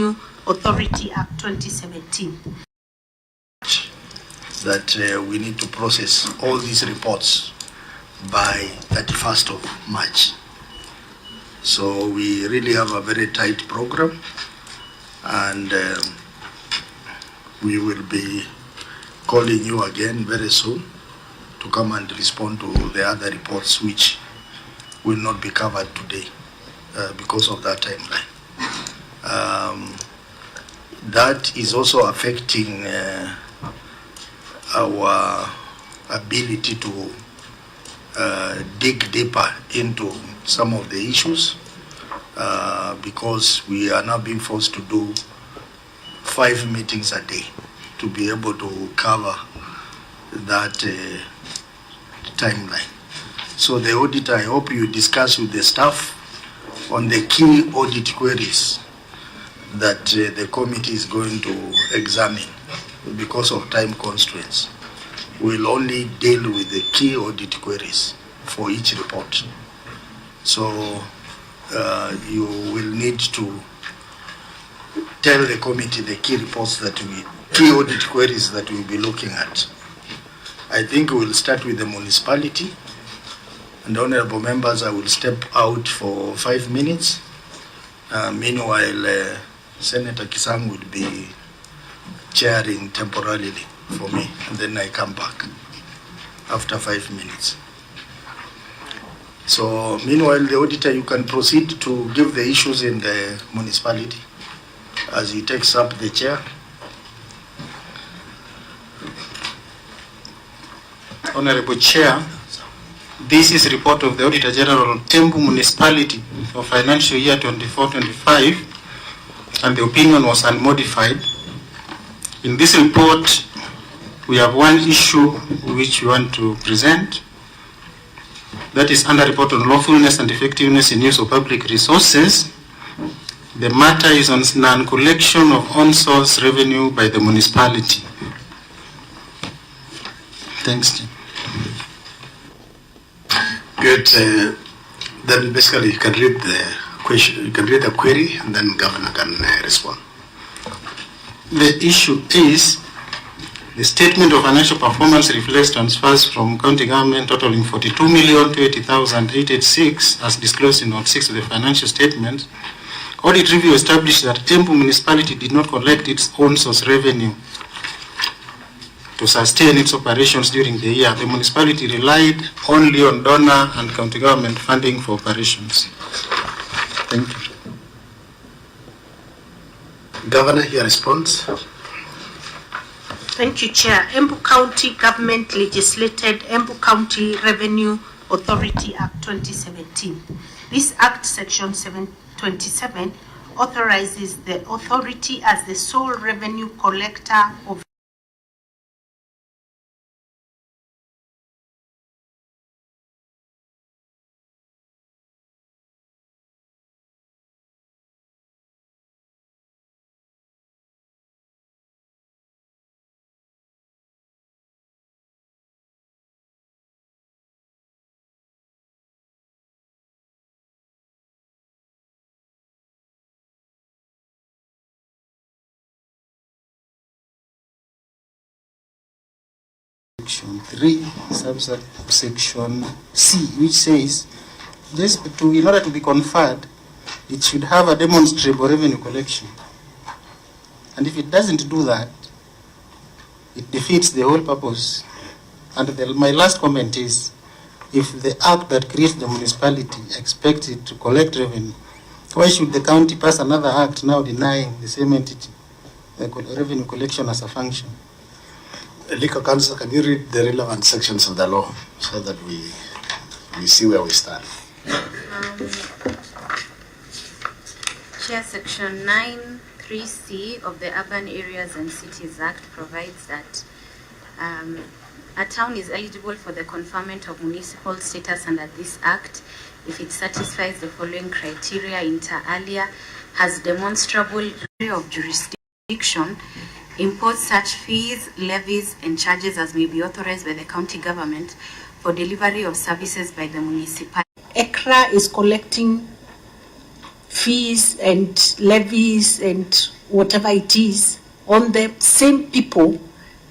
Revenue Authority Act 2017. That we need to process all these reports by 31st of March. So we really have a very tight program, and we will be calling you again very soon to come and respond to the other reports which will not be covered today because of that timeline. That is also affecting our ability to dig deeper into some of the issues because we are now being forced to do 5 meetings a day to be able to cover that timeline. So the auditor, I hope you discuss with the staff on the key audit queries that the committee is going to examine because of time constraints. We'll only deal with the key audit queries for each report. So you will need to tell the committee the key reports key audit queries that we'll be looking at. I think we'll start with the municipality, and honorable members, I will step out for 5 minutes. Meanwhile, Senator Kisang will be chairing temporarily for me, and then I come back after 5 minutes. So meanwhile, the auditor, you can proceed to give the issues in the municipality as he takes up the chair. Honorable Chair, this is a report of the Auditor General of Embu Municipality for financial year 24-25, and the opinion was unmodified. In this report, we have one issue which we want to present. That is under report on lawfulness and effectiveness in use of public resources. The matter is on non-collection of on-source revenue by the municipality. Thanks, Jim. Good. Then basically you can read the question, you can read the query, and then Governor can respond. The issue is the statement of financial performance reflects transfers from county government totaling 42,020,886 as disclosed in Note 6 of the financial statement. Audit review established that Embu municipality did not collect its own source revenue to sustain its operations during the year. The municipality relied only on donor and county government funding for operations. Thank you. Governor, your response. Thank you, Chair. Embu County Government legislated Embu County Revenue Authority Act 2017. This Act, Section 727, authorizes the authority as the sole revenue collector of Section 3, subsection C, which says, in order to be conferred, it should have a demonstrable revenue collection. And if it doesn't do that, it defeats the whole purpose. And my last comment is, if the act that creates the municipality expects it to collect revenue, why should the county pass another act now denying the same entity the revenue collection as a function? Legal Counsel, can you read the relevant sections of the law so that we see where we stand? Chair, Section 9(3)(c) of the Urban Areas and Cities Act provides that a town is eligible for the conferment of municipal status under this Act if it satisfies the following criteria inter alia, has demonstrable degree of jurisdiction, impose such fees, levies, and charges as may be authorized by the county government for delivery of services by the municipality. ECRA is collecting fees and levies and whatever it is on the same people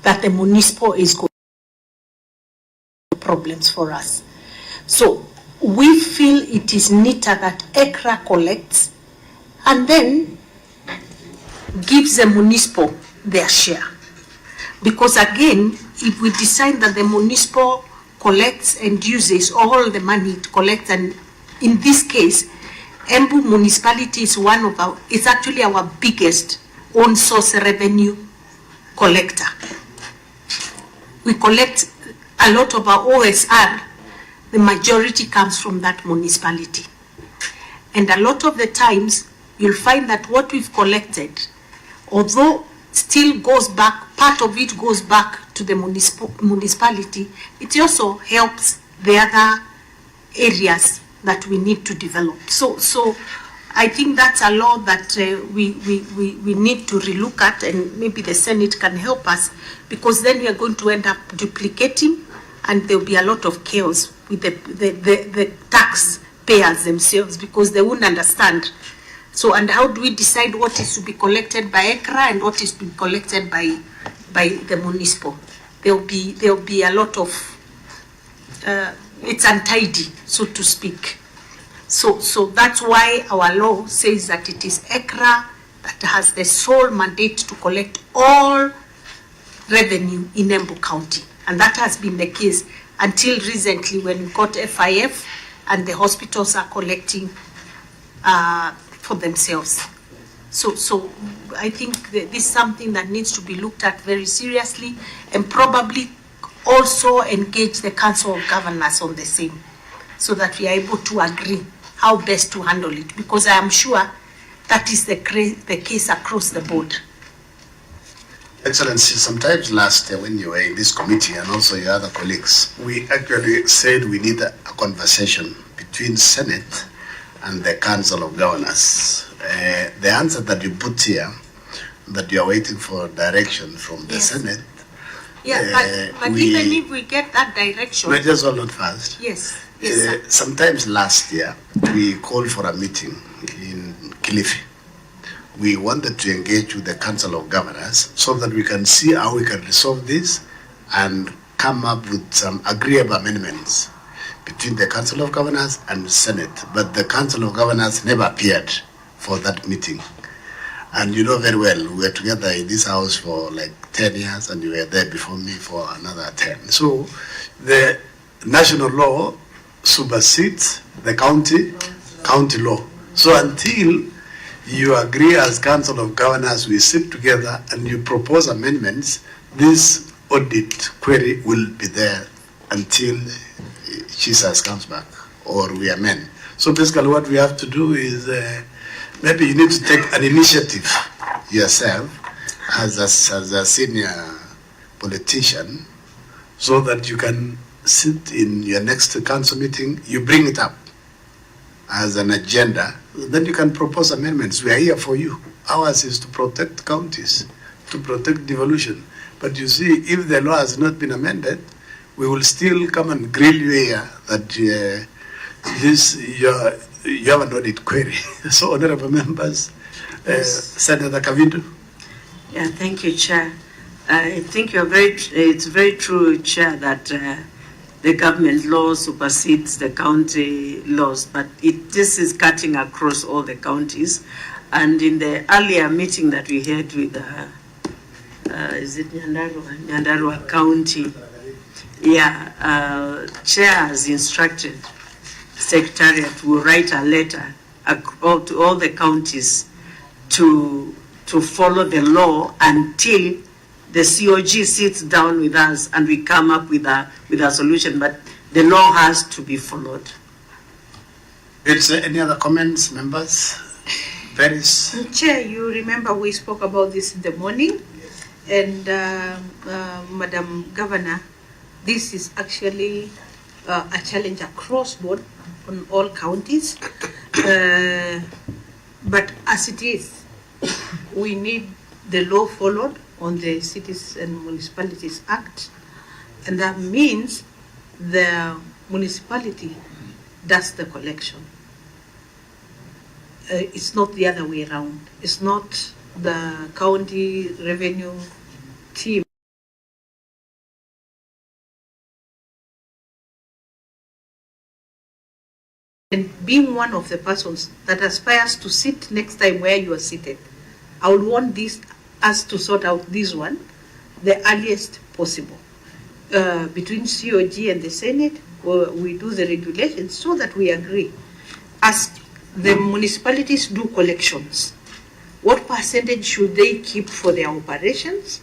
that the municipal is going to problems for us. So we feel it is neater that ECRA collects and then gives the municipal their share. Because again, if we decide that the municipal collects and uses all the money it collects, and in this case, Embu municipality is it's actually our biggest own source revenue collector. We collect a lot of our OSR, the majority comes from that municipality. And a lot of the times, you'll find that what we've collected, although still goes back, part of it goes back to the municipality, it also helps the other areas that we need to develop. So I think that's a law that we need to relook at, and maybe the Senate can help us, because then we are going to end up duplicating, and there'll be a lot of chaos with the taxpayers themselves, because they won't understand. So, and how do we decide what is to be collected by ECRA and what is to be collected by the municipal? There'll be a lot of it's untidy, so to speak. So that's why our law says that it is ECRA that has the sole mandate to collect all revenue in Embu County, and that has been the case until recently when we got FIF and the hospitals are collecting for themselves. So I think that this is something that needs to be looked at very seriously, and probably also engage the Council of Governors on the same, so that we are able to agree how best to handle it, because I am sure that is the case across the board. Excellency, sometimes last year when you were in this committee and also your other colleagues, we actually said we need a conversation between Senate and the Council of Governors. The answer that you put here, that you are waiting for direction from the Senate. Yeah, but even if we get that direction. Let us hold on first. Yes. Yes, sometimes last year, we called for a meeting in Kilifi. We wanted to engage with the Council of Governors so that we can see how we can resolve this and come up with some agreeable amendments between the Council of Governors and the Senate. But the Council of Governors never appeared for that meeting. And you know very well, we were together in this house for like 10 years, and you were there before me for another 10. So the national law supersedes the county law. So until you agree as Council of Governors, we sit together and you propose amendments, this audit query will be there until Jesus comes back or we amend. So basically what we have to do is maybe you need to take an initiative yourself as a senior politician, so that you can sit in your next council meeting, you bring it up as an agenda, then you can propose amendments. We are here for you. Ours is to protect counties, to protect devolution. But you see, if the law has not been amended, we will still come and grill you here that you have an audit query. So, honorable members, Senator Kavindu. Yeah, thank you, Chair. I think it's very true, Chair, that the government law supersedes the county laws, but this is cutting across all the counties. And in the earlier meeting that we had with, is it Nyandarua County? Yeah, Chair has instructed Secretariat to write a letter to all the counties to follow the law until the COG sits down with us and we come up with a solution. But the law has to be followed. Any other comments, members? Paris? Chair, you remember we spoke about this in the morning, and Madam Governor, this is actually a challenge across board on all counties. But as it is, we need the law followed on the Cities and Municipalities Act, and that means the municipality does the collection. it's not the other way around. It's not the county revenue team. And being one of the persons that aspires to sit next time where you are seated, I would want us to sort out this one the earliest possible. Between COG and the Senate, we do the regulations so that we agree. As the municipalities do collections, what percentage should they keep for their operations,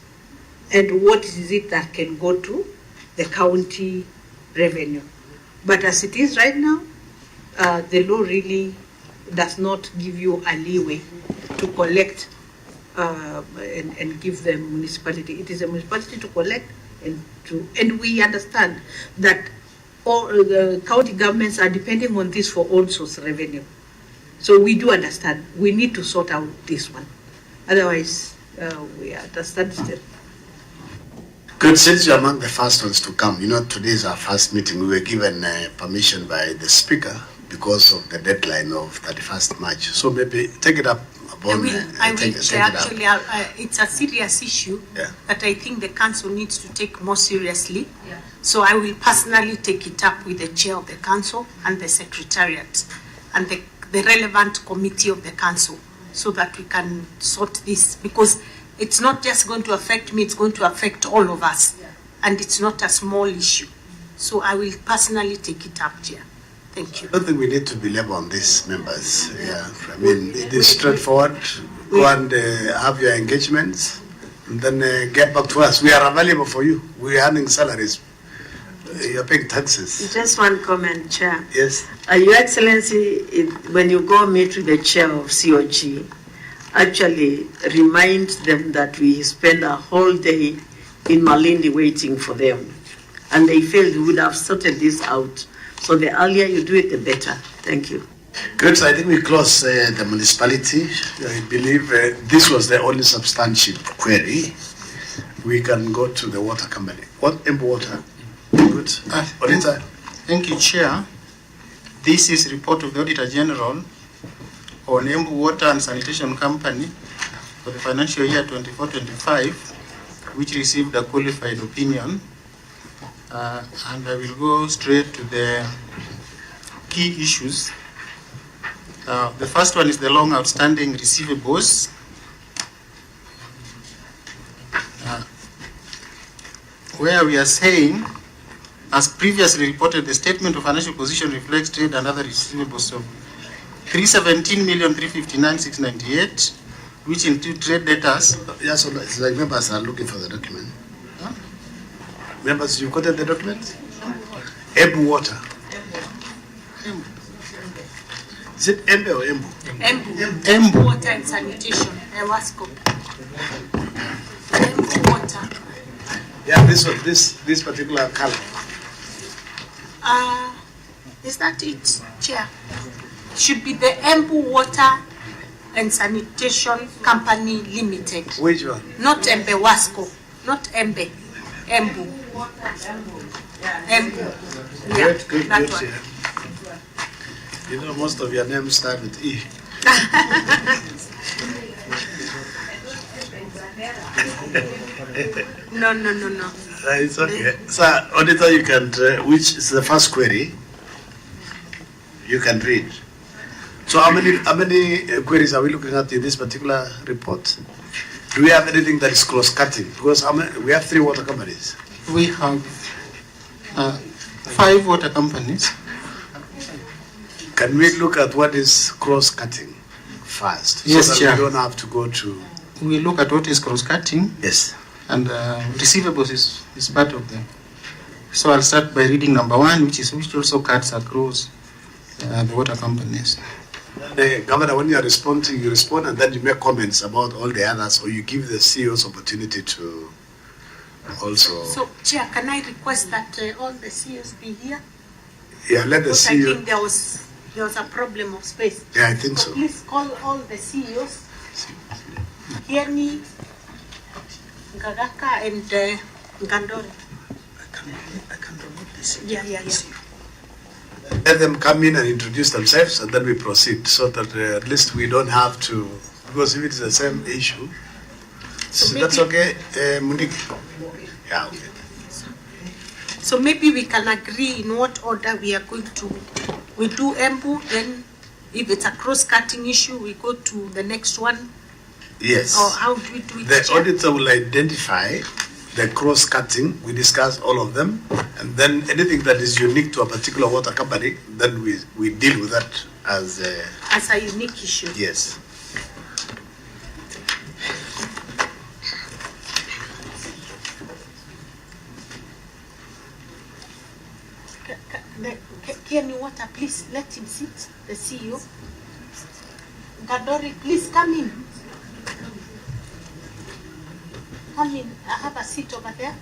and what is it that can go to the county revenue? But as it is right now, the law really does not give you a leeway to collect and give the municipality. It is a municipality to collect and we understand that all the county governments are depending on this for own source revenue. So we do understand. We need to sort out this one. Otherwise, we are at a standstill. Good, since you're among the first ones to come, today is our first meeting. We were given permission by the speaker because of the deadline of 31st March. So maybe take it up. Actually, it's a serious issue that I think the council needs to take more seriously. Yeah. So I will personally take it up with the chair of the council and the secretariat and the relevant committee of the council so that we can sort this, because it's not just going to affect me, it's going to affect all of us. Yeah. And it's not a small issue. So I will personally take it up, Chair. Thank you. I don't think we need to belabor on this, members. Yeah, I mean, it is straightforward. Go and have your engagements, and then get back to us. We are available for you. We are earning salaries. You're paying taxes. Just one comment, Chair. Yes. Your Excellency, when you go meet with the chair of COG, actually remind them that we spend a whole day in Malindi waiting for them. And they felt we would have sorted this out. So the earlier you do it, the better. Thank you. Good. So I think we close the municipality. I believe this was the only substantive query. We can go to the water company. What Embu Water? Good. Auditor. Thank you, Chair. This is report of the Auditor General on Embu Water and Sanitation Company for the financial year 24-25, which received a qualified opinion. And I will go straight to the key issues. The first one is the long outstanding receivables. Where we are saying, as previously reported, the statement of financial position reflects trade and other receivables of 317,359,698, which include trade debtors. Yes, so it's like members are looking for the document. Members, you quoted the document? Embu Water. Is it Embu or Embu? Embu Water and Sanitation. Ewasco. Embu Water. Yeah, this particular color. Is that it, Chair? Should be the Embu Water and Sanitation Company Limited. Which one? Not Embe Wasco. Not Embe. Embu. Embu. Yeah, Good, that good, one. yeah. You know, most of your names start with E. No. It's okay. So, Auditor, you can, which is the first query, you can read. So how many queries are we looking at in this particular report? Do we have anything that is cross-cutting? Because we have 3 water companies. We have 5 water companies. Can we look at what is cross-cutting first? Yes, so that Chair. we don't have to go to... We look at what is cross-cutting. Yes. And receivables is part of them. So I'll start by reading number 1, which also cuts across the water companies. The Governor, when you are responding, you respond and then you make comments about all the others, or you give the CEOs opportunity to also... So, Chair, can I request that all the CEOs be here? Yeah, let the Because CEO... I think there was a problem of space. Yeah, I think so. Please call all the CEOs. Kieni, Ngagaka, and Ngandore. I can remove this. Yeah. let them come in and introduce themselves, and then we proceed, so that at least we don't have to, because if it's the same issue, so that's okay, Mundiki? Yeah, okay. So maybe we can agree in what order we are going to. We do Embu, then if it's a cross-cutting issue, we go to the next one. Yes. Or how do we do it? The Chair? auditor will identify the cross-cutting, we discuss all of them, and then anything that is unique to a particular water company, then we deal with that as a unique issue. Yes. Kenny Water, please let him sit, the CEO. Gadori, please come in. Come in, I have a seat over there.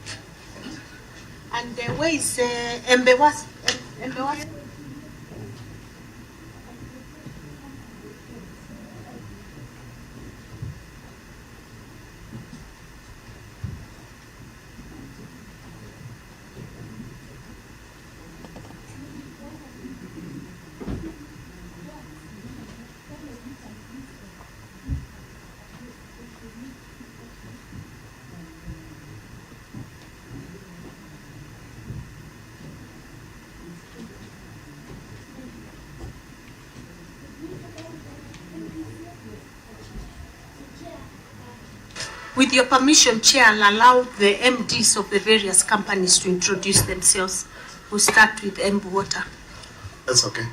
And where is Embewas? Embewas? With your permission, Chair, I'll allow the MDs of the various companies to introduce themselves. We'll start with Embu Water. That's okay.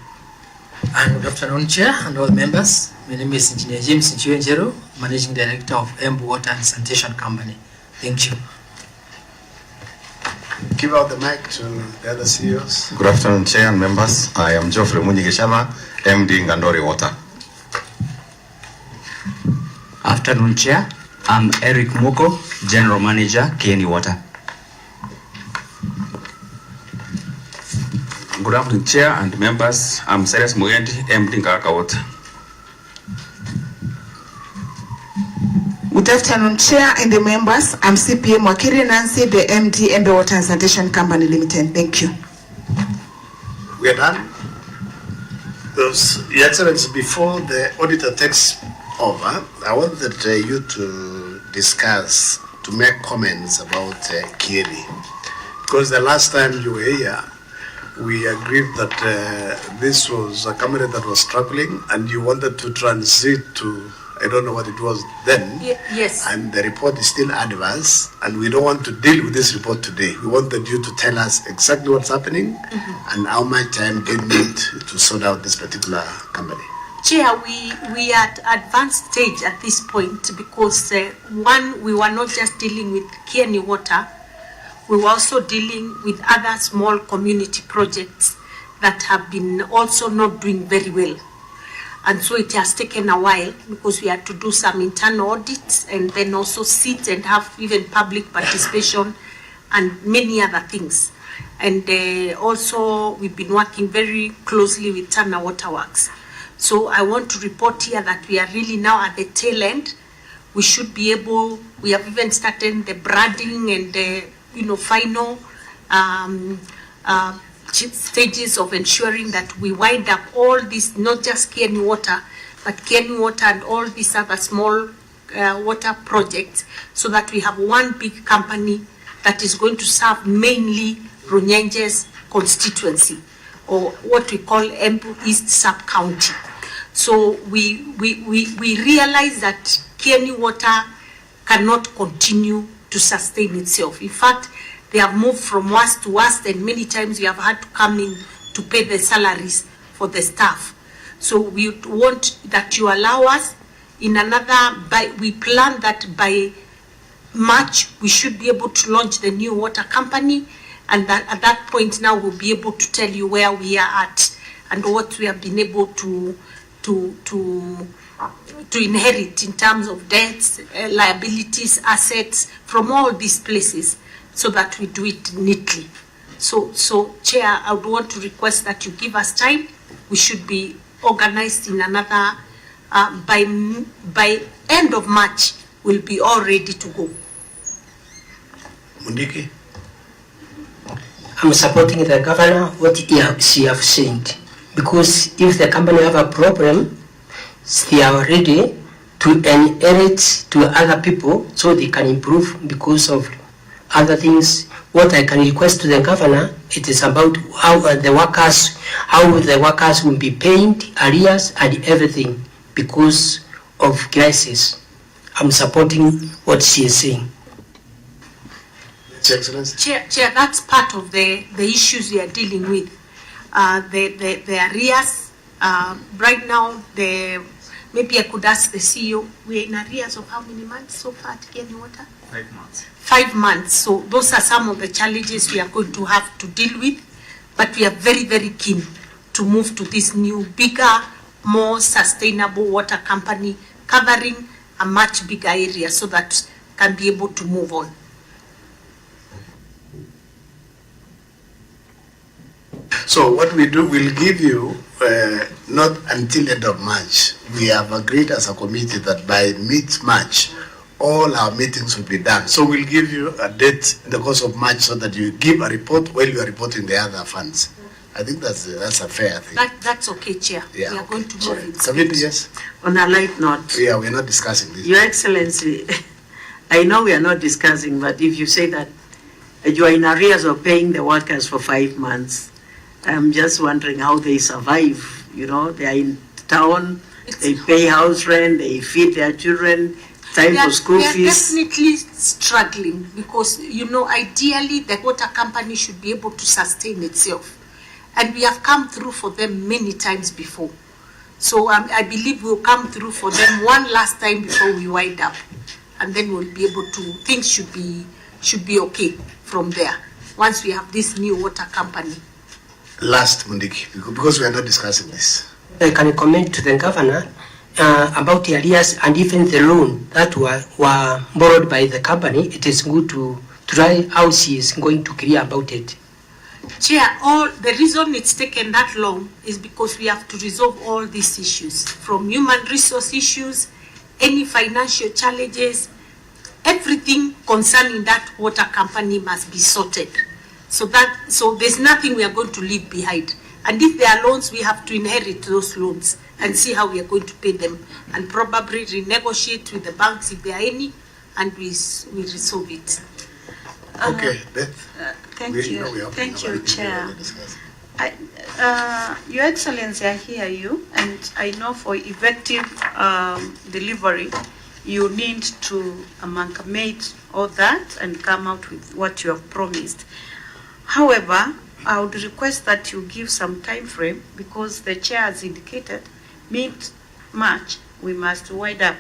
And good afternoon, Chair and all members. My name is Engineer James Nchiwenjero, Managing Director of Embu Water and Sanitation Company. Thank you. Give out the mic to the other CEOs. Good afternoon, Chair and members. I am Geoffrey Munyigishala, MD Ngandori Water. Afternoon, Chair. I'm Eric Moko, General Manager, Kieni Water. Good afternoon, Chair and members. I'm Cyrus Mugendi, MD Ngaraka Water. Good afternoon, Chair and the members. I'm CPA Mwakiri Nancy, the MD Embu Water and Sanitation Company Limited. Thank you. We are done. Your Excellency, before the auditor takes over, I wanted you to discuss, to make comments about Kieni. Because the last time you were here, we agreed that this was a company that was struggling and you wanted to transit to, I don't know what it was then. Yes. And the report is still adverse and we don't want to deal with this report today. We wanted you to tell us exactly what's happening and how much time they need to sort out this particular company. Chair, we are at advanced stage at this point because one, we were not just dealing with Kieni Water, we were also dealing with other small community projects that have been also not doing very well. And so it has taken a while because we had to do some internal audits and then also sit and have even public participation and many other things. And also we've been working very closely with Tana Waterworks. So I want to report here that we are really now at the tail end. We should be able, we have even started the branding and the final stages of ensuring that we wind up all this, not just Kieni Water, but Kieni Water and all these other small water projects, so that we have one big company that is going to serve mainly Runyenje's constituency, or what we call Embu East Sub-County. So we realize that Kieni Water cannot continue to sustain itself. In fact, they have moved from worst to worst, and many times we have had to come in to pay the salaries for the staff. So we want that you allow us in we plan that by March we should be able to launch the new water company, and that at that point now we'll be able to tell you where we are at and what we have been able to inherit in terms of debts, liabilities, assets from all these places, so that we do it neatly. So Chair, I would want to request that you give us time. We should be organized in another, by end of March, we'll be all ready to go. Mundiki? I'm supporting the governor, what she have said. because if the company have a problem, they are ready to inherit to other people so they can improve because of other things. What I can request to the governor, it is about how the workers will be paid, arrears and everything because of crisis. I'm supporting what she is saying. Chair, that's part of the issues we are dealing with. The arrears, right now, maybe I could ask the CEO, we're in arrears of how many months so far at Kenya Water? 5 months. 5 months. So those are some of the challenges we are going to have to deal with, but we are very, very keen to move to this new, bigger, more sustainable water company covering a much bigger area so that can be able to move on. So what we do, we'll give you, not until end of March. We have agreed as a committee that by mid-March, all our meetings will be done. So we'll give you a date in the course of March so that you give a report while you are reporting the other funds. I think that's a fair thing. That's okay, Chair. Yeah, we are going to move it. Savita, yes? On a light note. Yeah, we're not discussing this. Your Excellency, I know we are not discussing, but if you say that you are in arrears of paying the workers for 5 months, I'm just wondering how they survive. You know, they are in town, they pay house rent, they feed their children, time for school fees. They are definitely struggling because, you know, ideally the water company should be able to sustain itself. And we have come through for them many times before. So I believe we'll come through for them one last time before we wind up. And then we'll be able to, things should be okay from there, once we have this new water company. Last, Mundiki, because we are not discussing this. I can comment to the governor about the arrears and even the loan that were borrowed by the company. It is good to try how she is going to clear about it. Chair, the reason it's taken that long is because we have to resolve all these issues, from human resource issues, any financial challenges, everything concerning that water company must be sorted. So there's nothing we are going to leave behind. And if there are loans, we have to inherit those loans and see how we are going to pay them, and probably renegotiate with the banks if there are any, and we resolve it. Okay, Beth. Thank you, Chair. Your Excellency, I hear you, and I know for effective delivery, you need to amalgamate all that and come out with what you have promised. However, I would request that you give some time frame, because the Chair has indicated mid-March we must wind up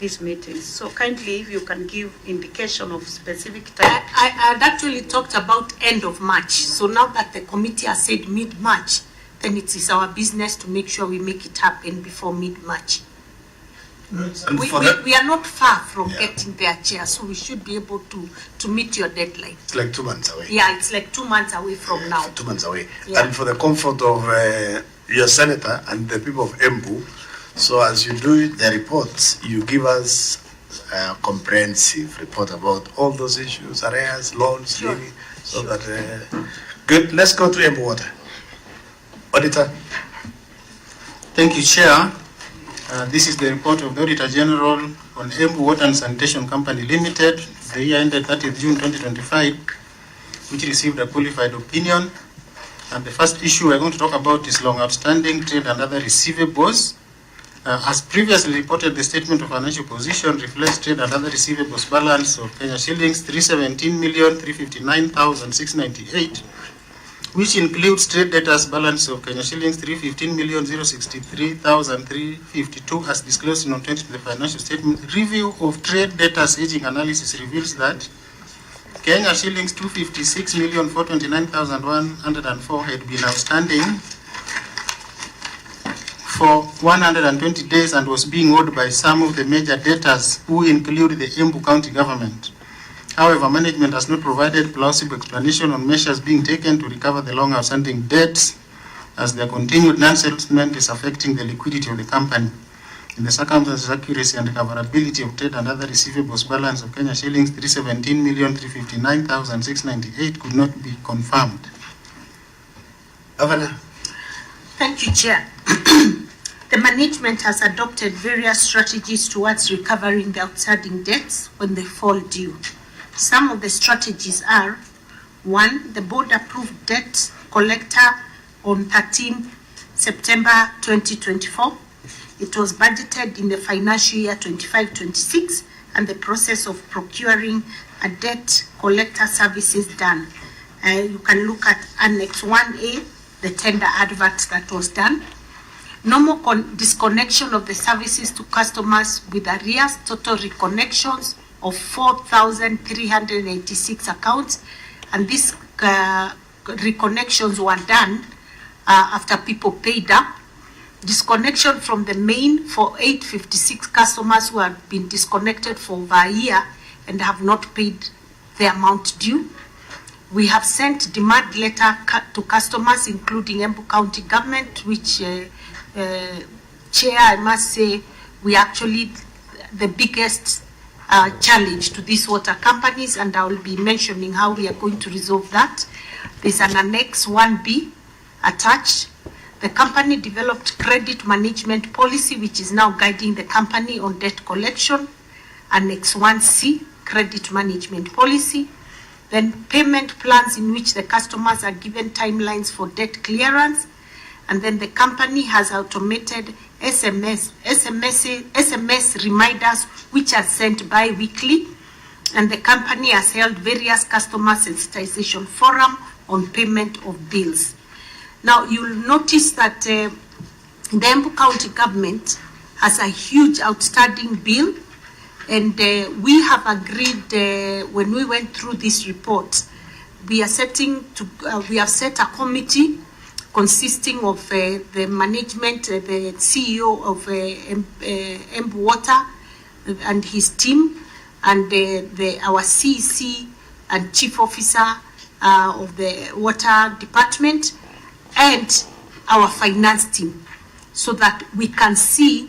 these meetings. So kindly, if you can give indication of specific time. I had actually talked about end of March. So now that the committee has said mid-March, then it is our business to make sure we make it happen before mid-March. We are not far from getting there, Chair, so we should be able to meet your deadline. It's like 2 months away. Yeah, it's like 2 months away from now. 2 months away. Yeah. And for the comfort of your senator and the people of Embu, so as you do the reports, you give us a comprehensive report about all those issues, arrears, loans, sure. So that, good. Let's go to Embu Water. Auditor. Thank you, Chair. This is the report of the Auditor General on Embu Water and Sanitation Company Limited, the year ended 30th June 2025, which received a qualified opinion. And the first issue we're going to talk about is long outstanding trade and other receivables. As previously reported, the statement of financial position reflects trade and other receivables balance of Kenya shillings 317,359,698, which includes trade debtors balance of Kenya shillings 315,063,352 as disclosed in note 20 to the financial statement. Review of trade debtors aging analysis reveals that Kenya shillings 256,429,104 had been outstanding for 120 days and was being owed by some of the major debtors, who include the Embu County government. However, management has not provided plausible explanation on measures being taken to recover the long outstanding debts, as their continued non-settlement is affecting the liquidity of the company. In the circumstances, accuracy and recoverability of trade and other receivables balance of Kenya shillings 317,359,698 could not be confirmed. Governor. Thank you, Chair. The management has adopted various strategies towards recovering the outstanding debts when they fall due. Some of the strategies are: 1. The board approved debt collector on 13 September 2024. It was budgeted in the financial year 25-26, and the process of procuring a debt collector services done. You can look at Annex 1A, the tender advert that was done. Normal disconnection of the services to customers with arrears, total reconnections of 4,386 accounts, and these reconnections were done after people paid up. Disconnection from the main for 856 customers who have been disconnected for over a year and have not paid the amount due. We have sent demand letter to customers, including Embu County Government, which, Chair, I must say, we actually the biggest challenge to these water companies, and I will be mentioning how we are going to resolve that. There's an Annex 1B attached. The company developed credit management policy, which is now guiding the company on debt collection. Annex 1C, credit management policy. Then payment plans in which the customers are given timelines for debt clearance. And then the company has automated SMS reminders, which are sent bi-weekly. And the company has held various customer sensitization forum on payment of bills. Now, you'll notice that the Embu County Government has a huge outstanding bill, and we have agreed when we went through this report, we have set a committee consisting of the management, the CEO of Embu Water and his team, and our CEC and Chief Officer of the Water Department, and our finance team, so that we can see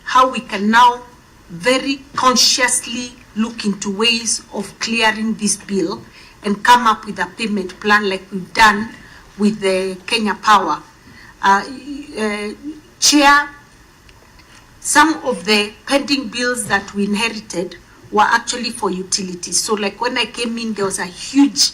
how we can now very consciously look into ways of clearing this bill and come up with a payment plan like we've done with the Kenya Power. Chair, some of the pending bills that we inherited were actually for utilities. So like when I came in, there was a huge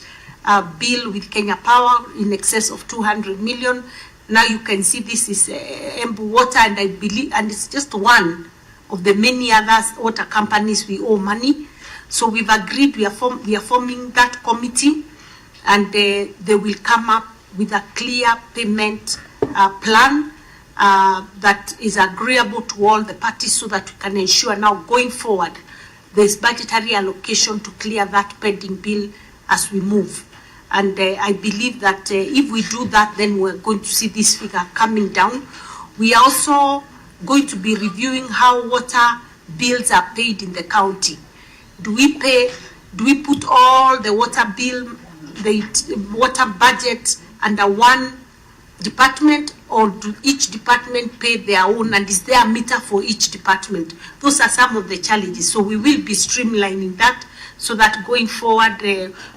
bill with Kenya Power in excess of 200 million. Now you can see this is Embu Water, and I believe, and it's just one of the many other water companies we owe money. So we've agreed we are forming that committee, and they will come up with a clear payment plan that is agreeable to all the parties, so that we can ensure now going forward there's budgetary allocation to clear that pending bill as we move. And I believe that if we do that, then we're going to see this figure coming down. We are also going to be reviewing how water bills are paid in the county. Do we put all the water bill, the water budget under one department, or do each department pay their own, and is there a meter for each department? Those are some of the challenges. So we will be streamlining that, so that going forward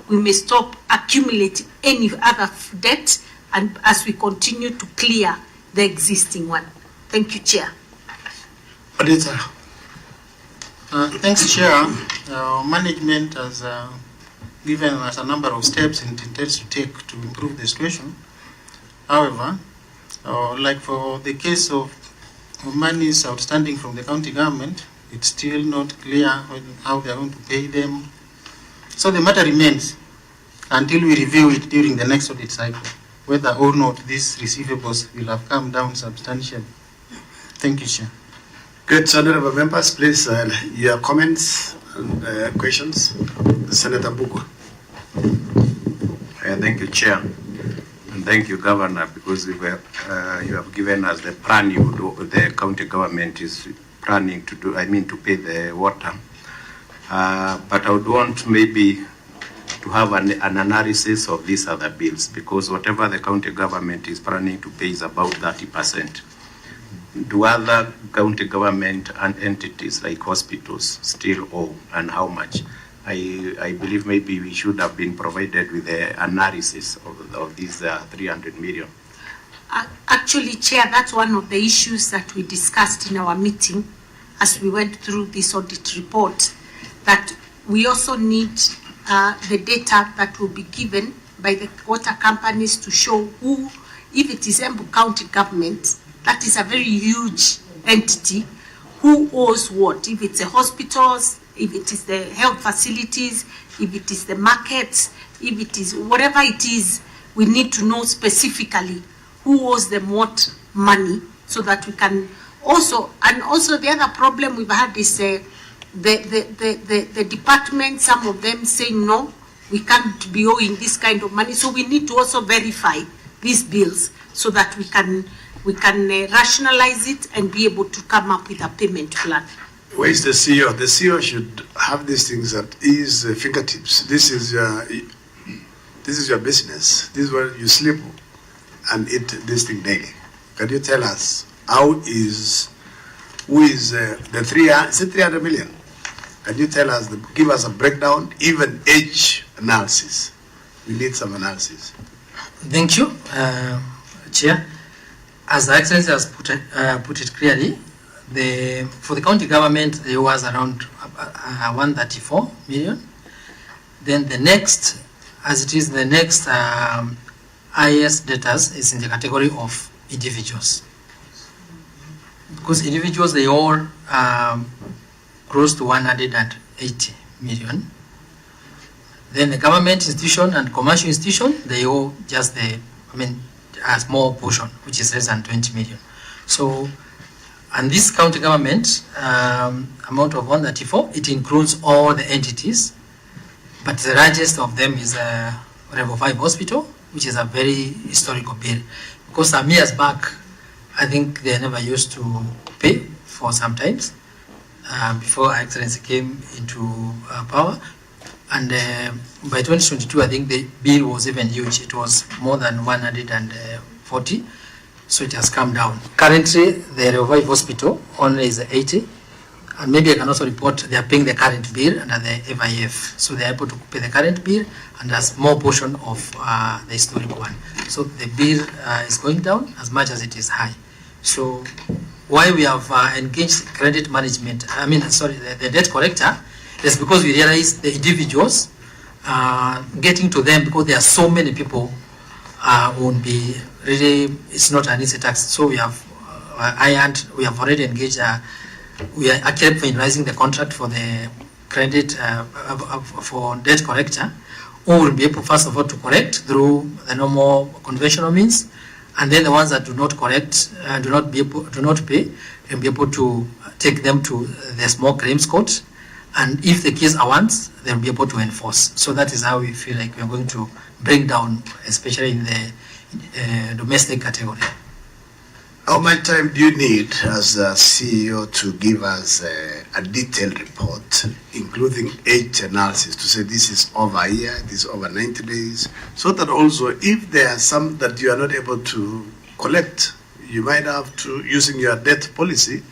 we may stop accumulating any other debt, and as we continue to clear the existing one. Thank you, Chair. Thanks, Chair. Management has given us a number of steps it intends to take to improve the situation. However, like for the case of monies outstanding from the county government, it's still not clear how they are going to pay them. So the matter remains until we review it during the next audit cycle, whether or not these receivables will have come down substantially. Thank you, Chair. Good, honorable members, please, your comments and questions. Senator Bugo. Thank you, Chair. And thank you, Governor, because you have given us the plan the county government is planning to do, to pay the water. But I would want maybe to have an analysis of these other bills, because whatever the county government is planning to pay is about 30%. Do other county government and entities like hospitals still owe, and how much? I believe maybe we should have been provided with the analysis of these 300 million. Actually, Chair, that's one of the issues that we discussed in our meeting as we went through this audit report, that we also need the data that will be given by the water companies to show who, if it is Embu County government, that is a very huge entity, who owes what, if it's the hospitals, if it is the health facilities, if it is the markets, if it is whatever it is, we need to know specifically who owes them what money, so that we can also, and also the other problem we've had is the department, some of them saying no, we can't be owing this kind of money. So we need to also verify these bills so that we can rationalize it and be able to come up with a payment plan. Where is the CEO? The CEO should have these things at his fingertips. This is your business. This is where you sleep and eat this thing daily. Can you tell us who is the 300 million? Can you tell us, give us a breakdown, even age analysis? We need some analysis. Thank you, Chair. As the Excellency has put it clearly, for the county government, there was around 134 million. Then the next, as it is the next IS debtors is in the category of individuals. Because individuals, they all close to 180 million. Then the government institution and commercial institution, they owe just a small portion, which is less than 20 million. So, and this county government amount of 134, it includes all the entities, but the largest of them is Level 5 Hospital, which is a very historical bill. Because some years back, I think they never used to pay for some times before Her Excellency came into power. And by 2022, I think the bill was even huge. It was more than 140, so it has come down. Currently, the Revive Hospital only is 80, and maybe I can also report they are paying the current bill under the FIF, so they are able to pay the current bill and a small portion of the historic one. So the bill is going down as much as it is high. So why we have engaged credit management, the debt collector, is because we realize the individuals getting to them, because there are so many people, won't be really, it's not an easy task. So we have we have already engaged, we are actually finalizing the contract for the credit for debt collector, who will be able, first of all, to collect through the normal conventional means, and then the ones that do not collect, do not pay, and be able to take them to the small claims court. And if the case warrants, they'll be able to enforce. So that is how we feel like we're going to bring down, especially in the domestic category. How much time do you need as a CEO to give us a detailed report, including age analysis, to say this is over a year, this is over 90 days, so that also if there are some that you are not able to collect, you might have to, using your debt policy,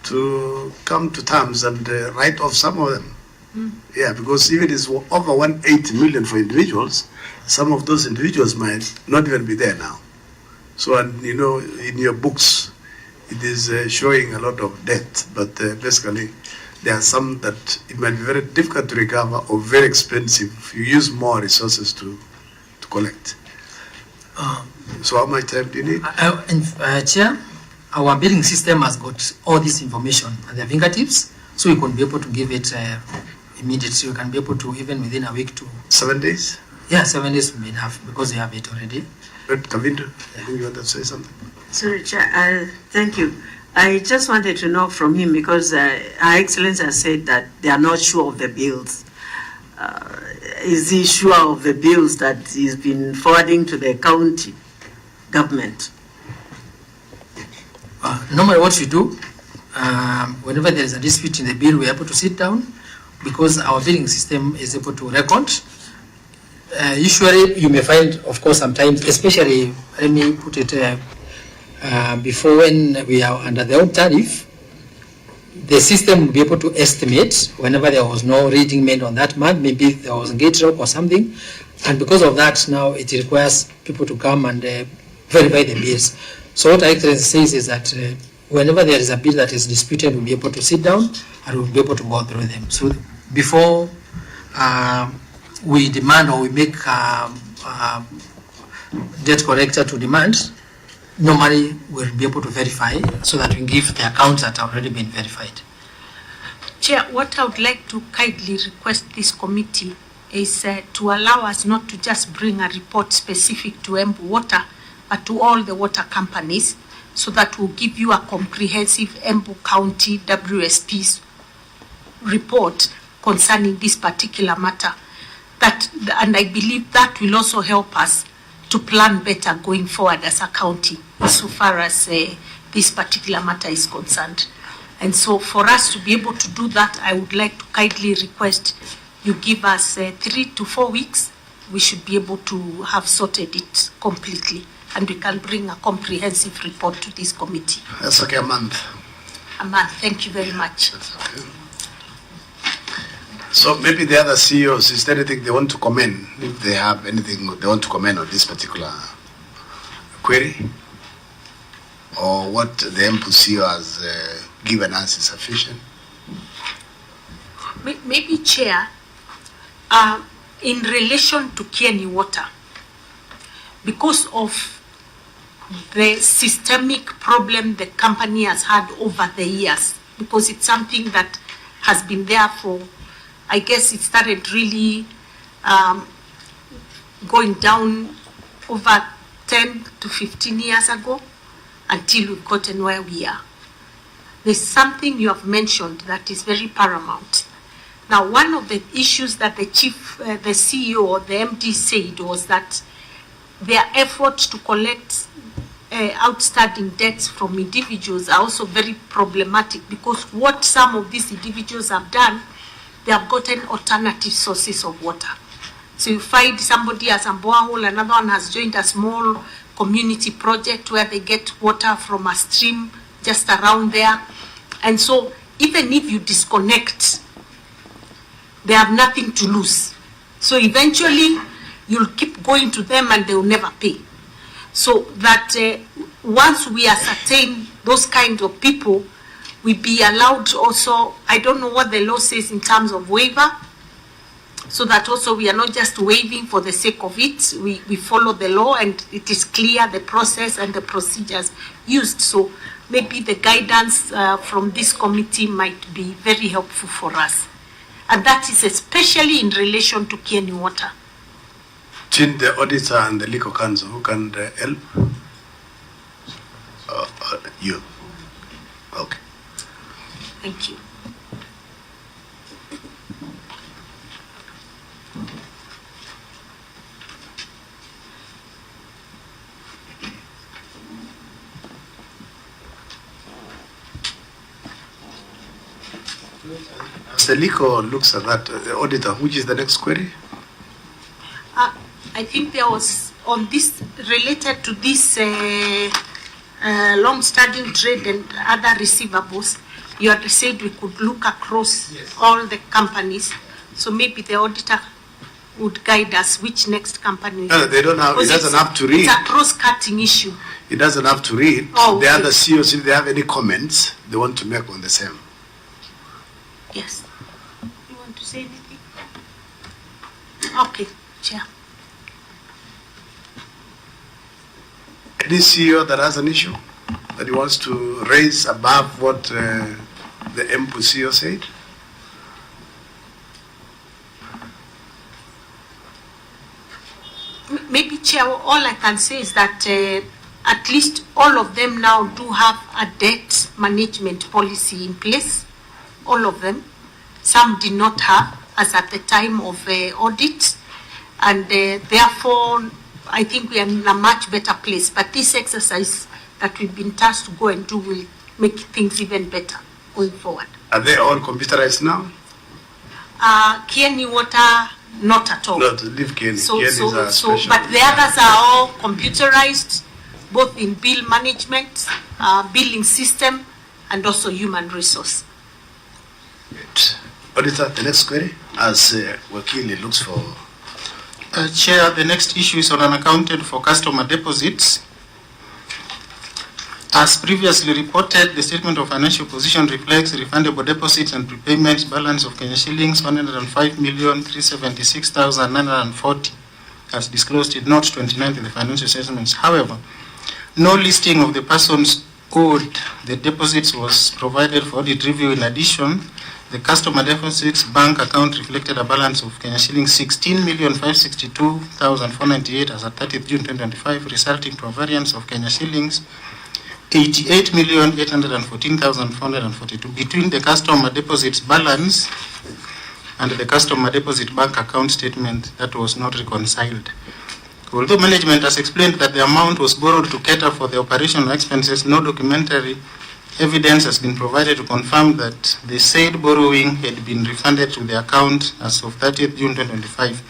to come to terms and write off some of them. Yeah, because if it is over 180 million for individuals, some of those individuals might not even be there now. So, and you know, in your books, it is showing a lot of debt, but basically there are some that it might be very difficult to recover or very expensive. You use more resources to collect. So how much time do you need? Chair, our billing system has got all this information at their fingertips, so we can be able to give it immediately. We can be able to, even within a week, to 7 days? Yeah, 7 days will be enough because we have it already. But Kavindu, I think you want to say something. Sorry, Chair, thank you. I just wanted to know from him, because Her Excellency has said that they are not sure of the bills. Is he sure of the bills that he's been forwarding to the county government? Normally what we do, whenever there is a dispute in the bill, we are able to sit down, because our billing system is able to record. Usually you may find, of course, sometimes, especially, let me put it, before, when we are under the old tariff, the system will be able to estimate whenever there was no reading made on that month, maybe there was a gate drop or something, and because of that now it requires people to come and verify the bills. So what Her Excellency says is that whenever there is a bill that is disputed, we'll be able to sit down and we'll be able to go through them. So before we demand or we make debt collector to demand, normally we'll be able to verify so that we give the accounts that have already been verified. Chair, what I would like to kindly request this committee is to allow us not to just bring a report specific to Embu Water, but to all the water companies, so that we'll give you a comprehensive Embu County WSP's report concerning this particular matter. And I believe that will also help us to plan better going forward as a county, so far as this particular matter is concerned. And so for us to be able to do that, I would like to kindly request you give us 3 to 4 weeks. We should be able to have sorted it completely, and we can bring a comprehensive report to this committee. That's okay, a month. A month, thank you very much. Okay. So maybe the other CEOs, is there anything they want to comment, if they have anything they want to comment on this particular query? Or what the Embu CEO has given us is sufficient? Maybe, Chair, in relation to Kieni Water, because of the systemic problem the company has had over the years, because it's something that has been there for, I guess it started really going down over 10 to 15 years ago until we've gotten where we are. There's something you have mentioned that is very paramount. Now, one of the issues that the CEO or the MD said was that their efforts to collect outstanding debts from individuals are also very problematic, because what some of these individuals have done, they have gotten alternative sources of water. So you find somebody has a borehole, another one has joined a small community project where they get water from a stream just around there. And so even if you disconnect, they have nothing to lose. So eventually you'll keep going to them and they will never pay. So that once we ascertain those kinds of people, we be allowed also, I don't know what the law says in terms of waiver, so that also we are not just waiving for the sake of it. We follow the law and it is clear the process and the procedures used. So maybe the guidance from this committee might be very helpful for us. And that is especially in relation to Kieni Water. Between the auditor and the legal counsel, who can help? You. Okay. Thank you. As the legal looks at that, the auditor, which is the next query? I think there was on this related to this long-standing trade and other receivables. You had said we could look across all the companies, so maybe the auditor would guide us which next company. No, they don't have. It doesn't have to read. It's a cross-cutting issue. It doesn't have to read. Oh, the okay. other CEOs, if they have any comments they want to make on the same. Yes. You want to say anything? Okay, Chair. Any CEO that has an issue that he wants to raise above what the Embu CEO said? Maybe, Chair, all I can say is that at least all of them now do have a debt management policy in place. All of them. Some did not have, as at the time of audit, and therefore I think we are in a much better place. But this exercise that we've been tasked to go and do will make things even better going forward. Are they all computerized now? Kieni Water, not at all. Not leave Kieni. Kieni is a special. But the others are all computerized, both in bill management, billing system, and also human resource. Good. Auditor, the next query, as Wakili looks for. Chair, the next issue is on unaccounted for customer deposits. As previously reported, the statement of financial position reflects refundable deposits and prepayments balance of Kenya shillings 105,376,940 as disclosed in note 29 in the financial statements. However, no listing of the persons owed the deposits was provided for audit review. In addition, the customer deposits bank account reflected a balance of Kenya shillings 16,562,498 as at 30th June 2025, resulting from variance of Kenya shillings 88,814,442 between the customer deposits balance and the customer deposit bank account statement that was not reconciled. Although management has explained that the amount was borrowed to cater for the operational expenses, no documentary evidence has been provided to confirm that the said borrowing had been refunded to the account as of 30th June 2025.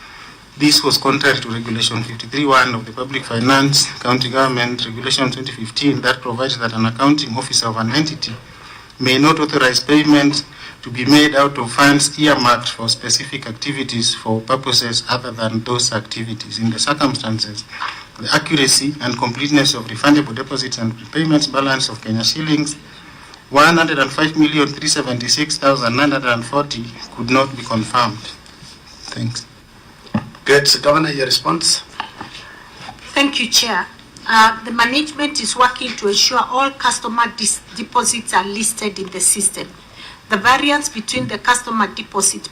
This was contrary to Regulation 53(1) of the Public Finance County Government Regulation 2015 that provides that an accounting officer of an entity may not authorize payment to be made out of funds earmarked for specific activities for purposes other than those activities. In the circumstances, the accuracy and completeness of refundable deposits and prepayments balance of Kenya shillings 105,376,940 could not be confirmed. Thanks. Good. Governor, your response? Thank you, Chair. The management is working to ensure all customer deposits are listed in the system. The variance between the customer deposit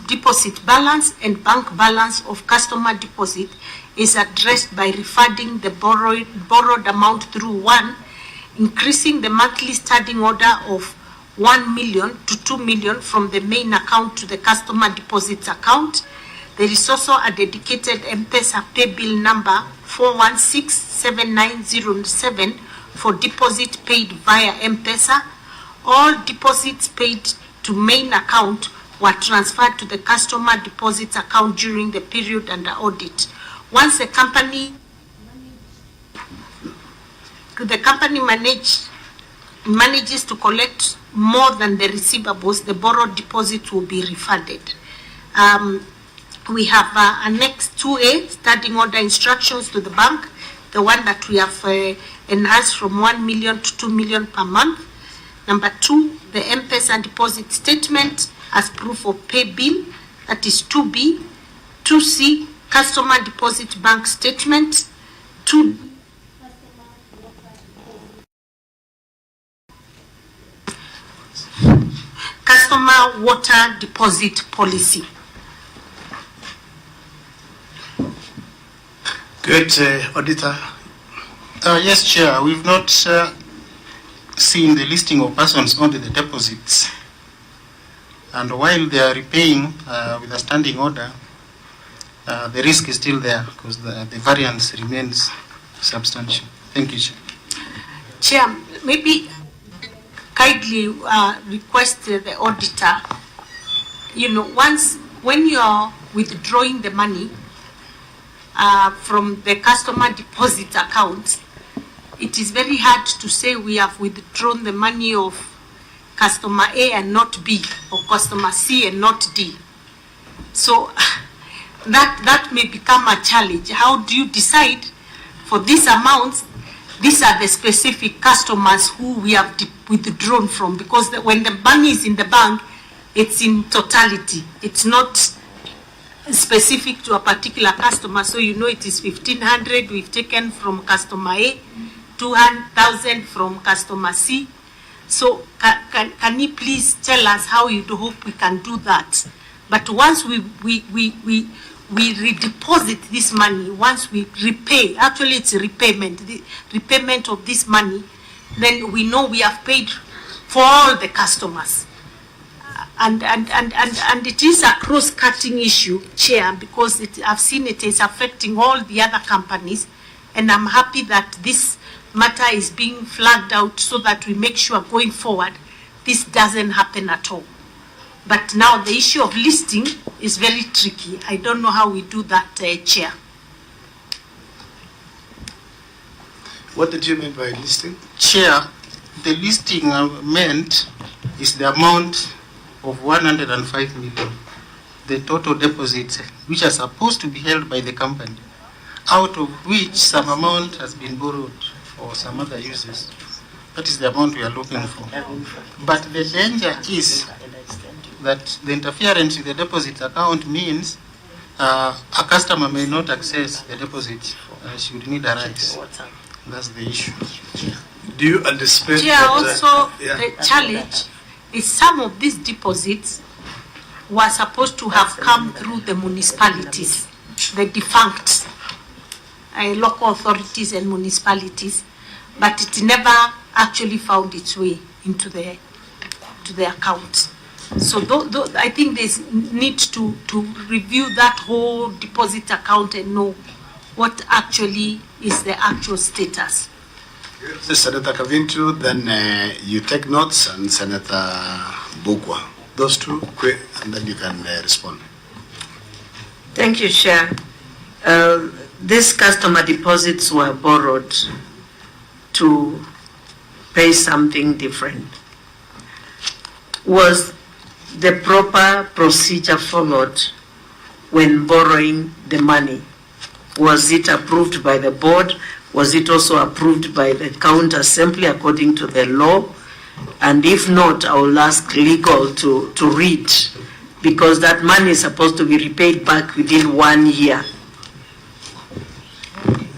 deposit balance and bank balance of customer deposit is addressed by refunding the borrowed amount through one, increasing the monthly standing order of 1 million to 2 million from the main account to the customer deposits account. There is also a dedicated M-Pesa pay bill number 4167907 for deposit paid via M-Pesa. All deposits paid to main account were transferred to the customer deposits account during the period under audit. Once the company manages to collect more than the receivables, the borrowed deposit will be refunded. We have Annex 2A, standing order instructions to the bank, the one that we have enhanced from 1 million to 2 million per month. Number 2, the M-Pesa deposit statement as proof of pay bill, that is 2B. 2C, customer deposit bank statement. 2D, customer water deposit policy. Good. Auditor? Yes, Chair. We've not seen the listing of persons on the deposits. And while they are repaying with a standing order, the risk is still there because the variance remains substantial. Thank you, Chair. Chair, maybe kindly request the auditor, when you're withdrawing the money from the customer deposit account, it is very hard to say we have withdrawn the money of customer A and not B, or customer C and not D. So that may become a challenge. How do you decide for these amounts? These are the specific customers who we have withdrawn from, because when the money is in the bank, it's in totality. It's not specific to a particular customer. So it is 1,500 we've taken from customer A, 200,000 from customer C. So can you please tell us how you hope we can do that? But once we redeposit this money, once we repay, actually it's a repayment, the repayment of this money, then we know we have paid for all the customers. And it is a cross-cutting issue, Chair, because I've seen it is affecting all the other companies, and I'm happy that this matter is being flagged out so that we make sure going forward this doesn't happen at all. But now the issue of listing is very tricky. I don't know how we do that, Chair. What did you mean by listing? Chair, the listing meant is the amount of 105 million, the total deposits which are supposed to be held by the company, out of which some amount has been borrowed or some other uses. That is the amount we are looking for. But the danger is that the interference with the deposit account means a customer may not access the deposit. She would need a rights. That's the issue. Do you anticipate? Also, the challenge is some of these deposits were supposed to have come through the municipalities, the defunct local authorities and municipalities, but it never actually found its way into the account. So I think there's need to review that whole deposit account and know what actually is the actual status. Senator Kavintu, then you take notes, and Senator Bugwa. Those two, quick, and then you can respond. Thank you, Chair. These customer deposits were borrowed to pay something different. Was the proper procedure followed when borrowing the money? Was it approved by the board? Was it also approved by the county assembly according to the law? And if not, I will ask legal to read, because that money is supposed to be repaid back within 1 year.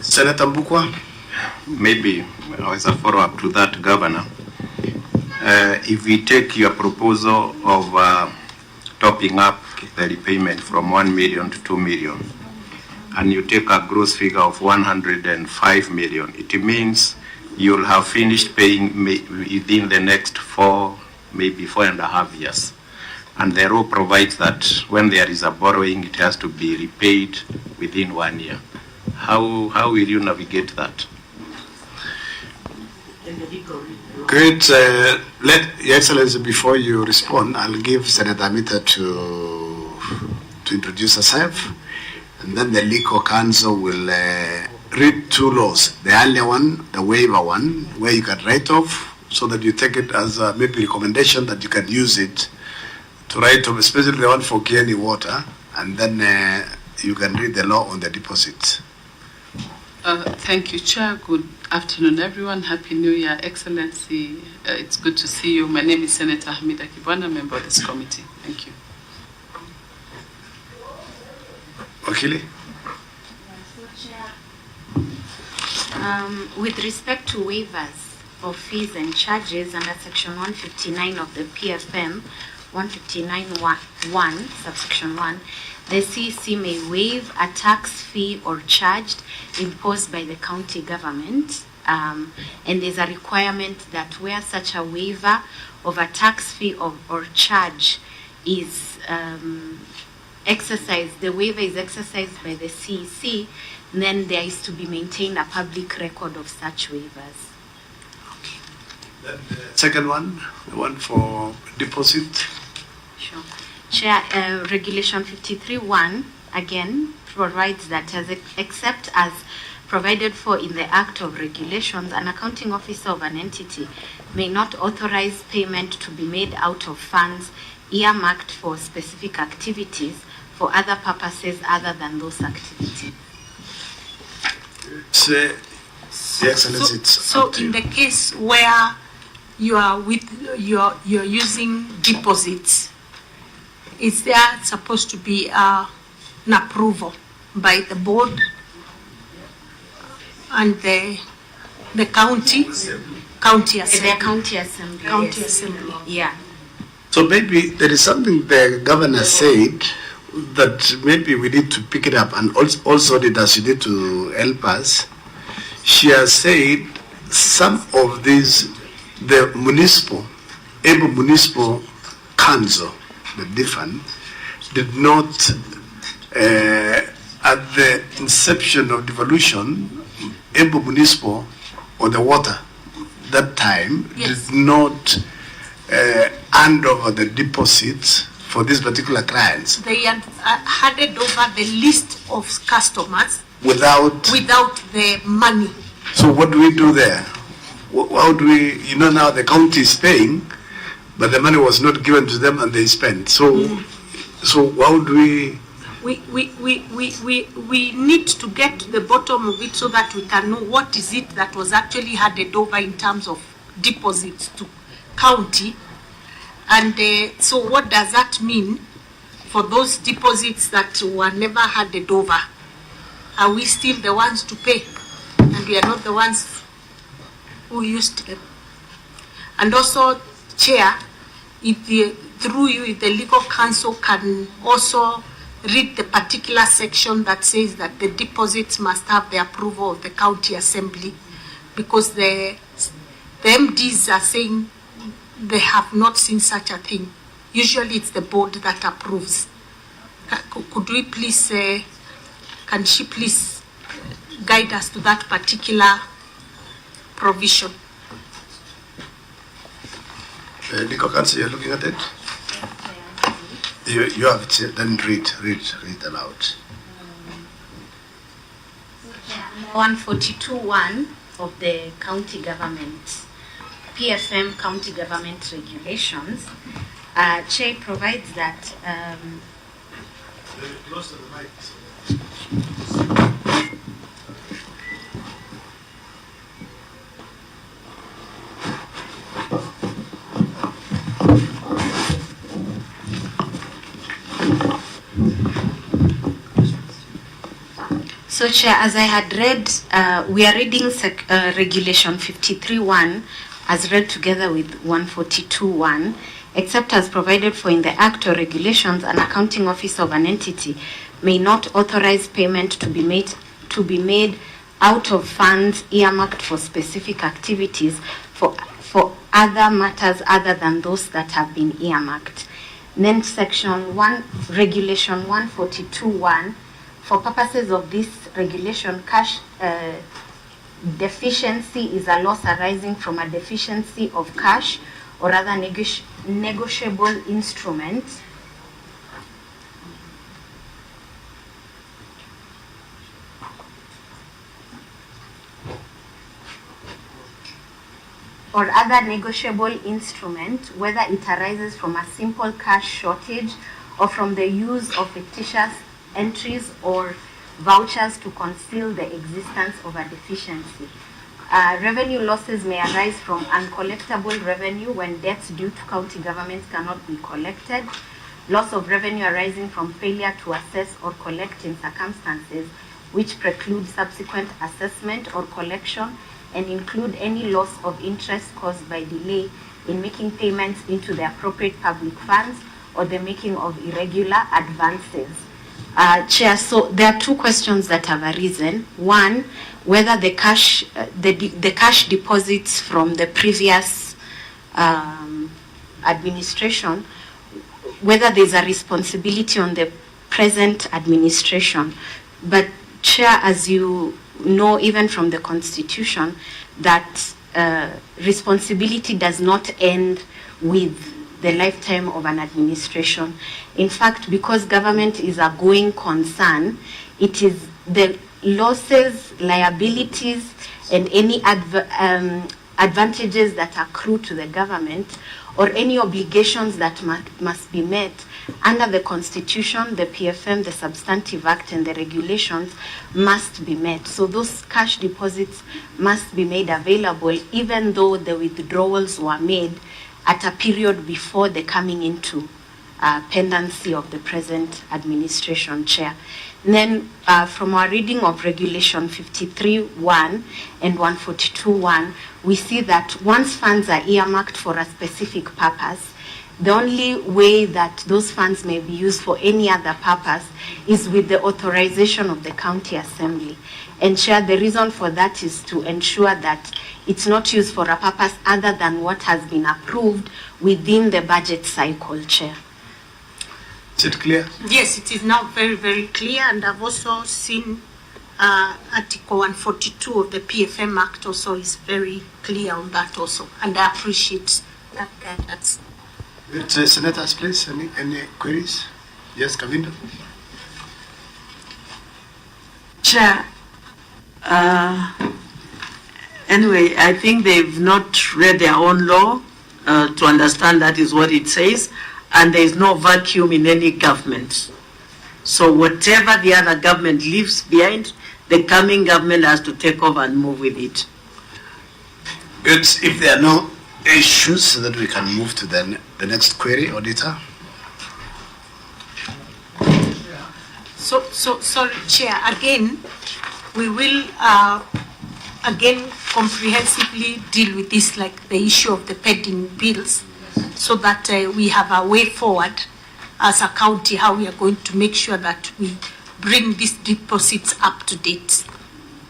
Senator Mbukwa? Maybe as a follow-up to that, Governor, if we take your proposal of topping up the repayment from 1 million to 2 million, and you take a gross figure of 105 million, it means you'll have finished paying within the next maybe 4.5 years. And the law provides that when there is a borrowing, it has to be repaid within 1 year. How will you navigate that? Great. Let Your Excellency, before you respond, I'll give Senator Amita to introduce herself, and then the legal counsel will read two laws. The earlier one, the waiver one, where you can write off, so that you take it as a maybe recommendation that you can use it to write off, especially the one for Kieni Water, and then you can read the law on the deposit. Thank you, Chair. Good afternoon, everyone. Happy New Year, Excellency. It's good to see you. My name is Senator Hamida Kibwana, member of this committee. Thank you. Wakili? With respect to waivers of fees and charges under Section 159 of the PFM, 159.1, subsection 1, the CEC may waive a tax fee or charge imposed by the county government, and there's a requirement that where such a waiver of a tax fee or charge is exercised, the waiver is exercised by the CEC, then there is to be maintained a public record of such waivers. Okay. Then the second one, the one for deposit. Sure. Chair, Regulation 53.1 again provides that except as provided for in the Act of Regulations, an accounting officer of an entity may not authorize payment to be made out of funds earmarked for specific activities for other purposes other than those activities. So in the case where you are you're using deposits, is there supposed to be an approval by the board and the county assembly? The county assembly. County yes. assembly. Yeah. So maybe there is something the governor said that maybe we need to pick it up, and also that she need to help us. She has said some of these, the Embu Municipal Council, the different, did not, at the inception of devolution, Embu Municipal, or the water, that time, yes, did not hand over the deposits for these particular clients. They had handed over the list of customers without the money. So what do we do there? How do we, now the county is paying, but the money was not given to them and they spent. So how do we we need to get to the bottom of it so that we can know what is it that was actually handed over in terms of deposits to county. And so what does that mean for those deposits that were never handed over? Are we still the ones to pay? And we are not the ones who used them. And also, Chair, through you, if the legal counsel can also read the particular section that says that the deposits must have the approval of the county assembly, because the MDs are saying they have not seen such a thing. Usually it's the board that approves. Could we please, can she please guide us to that particular provision? Legal counsel, you're looking at it? You have it, then read aloud. 142.1 of the county government, PFM county government regulations, Chair provides that Close to the mic. So, Chair, as I had read, we are reading Regulation 53.1 as read together with 142.1, except as provided for in the Act or regulations, an accounting officer of an entity may not authorize payment to be made out of funds earmarked for specific activities for other matters other than those that have been earmarked. Then Section 1, Regulation 142.1, for purposes of this regulation, cash deficiency is a loss arising from a deficiency of cash or other negotiable instrument whether it arises from a simple cash shortage or from the use of fictitious entries or vouchers to conceal the existence of a deficiency. Revenue losses may arise from uncollectable revenue when debts due to county governments cannot be collected, loss of revenue arising from failure to assess or collect in circumstances which preclude subsequent assessment or collection, and include any loss of interest caused by delay in making payments into the appropriate public funds or the making of irregular advances. Chair, so there are two questions that have arisen. One, whether the cash deposits from the previous administration, whether there's a responsibility on the present administration. But Chair, as you know, even from the Constitution, that responsibility does not end with the lifetime of an administration. In fact, because government is a going concern, it is the losses, liabilities, and any advantages that accrue to the government, or any obligations that must be met under the Constitution, the PFM, the Substantive Act, and the regulations must be met. So those cash deposits must be made available, even though the withdrawals were made at a period before the coming into pendency of the present administration, Chair. And then from our reading of Regulation 53.1 and 142.1, we see that once funds are earmarked for a specific purpose, the only way that those funds may be used for any other purpose is with the authorization of the county assembly. And Chair, the reason for that is to ensure that it's not used for a purpose other than what has been approved within the budget cycle, Chair. Is it clear? Yes, it is now very, very clear, and I've also seen Article 142 of the PFM Act also is very clear on that also, and I appreciate that guidance. Senators, please, any queries? Yes, Kavindo. Chair, anyway, I think they've not read their own law to understand that is what it says, and there is no vacuum in any government. So whatever the other government leaves behind, the coming government has to take over and move with it. Good. If there are no issues, so that we can move to the next query, Auditor. So sorry, Chair, again, we will again comprehensively deal with this, like the issue of the pending bills, so that we have a way forward as a county, how we are going to make sure that we bring these deposits up to date.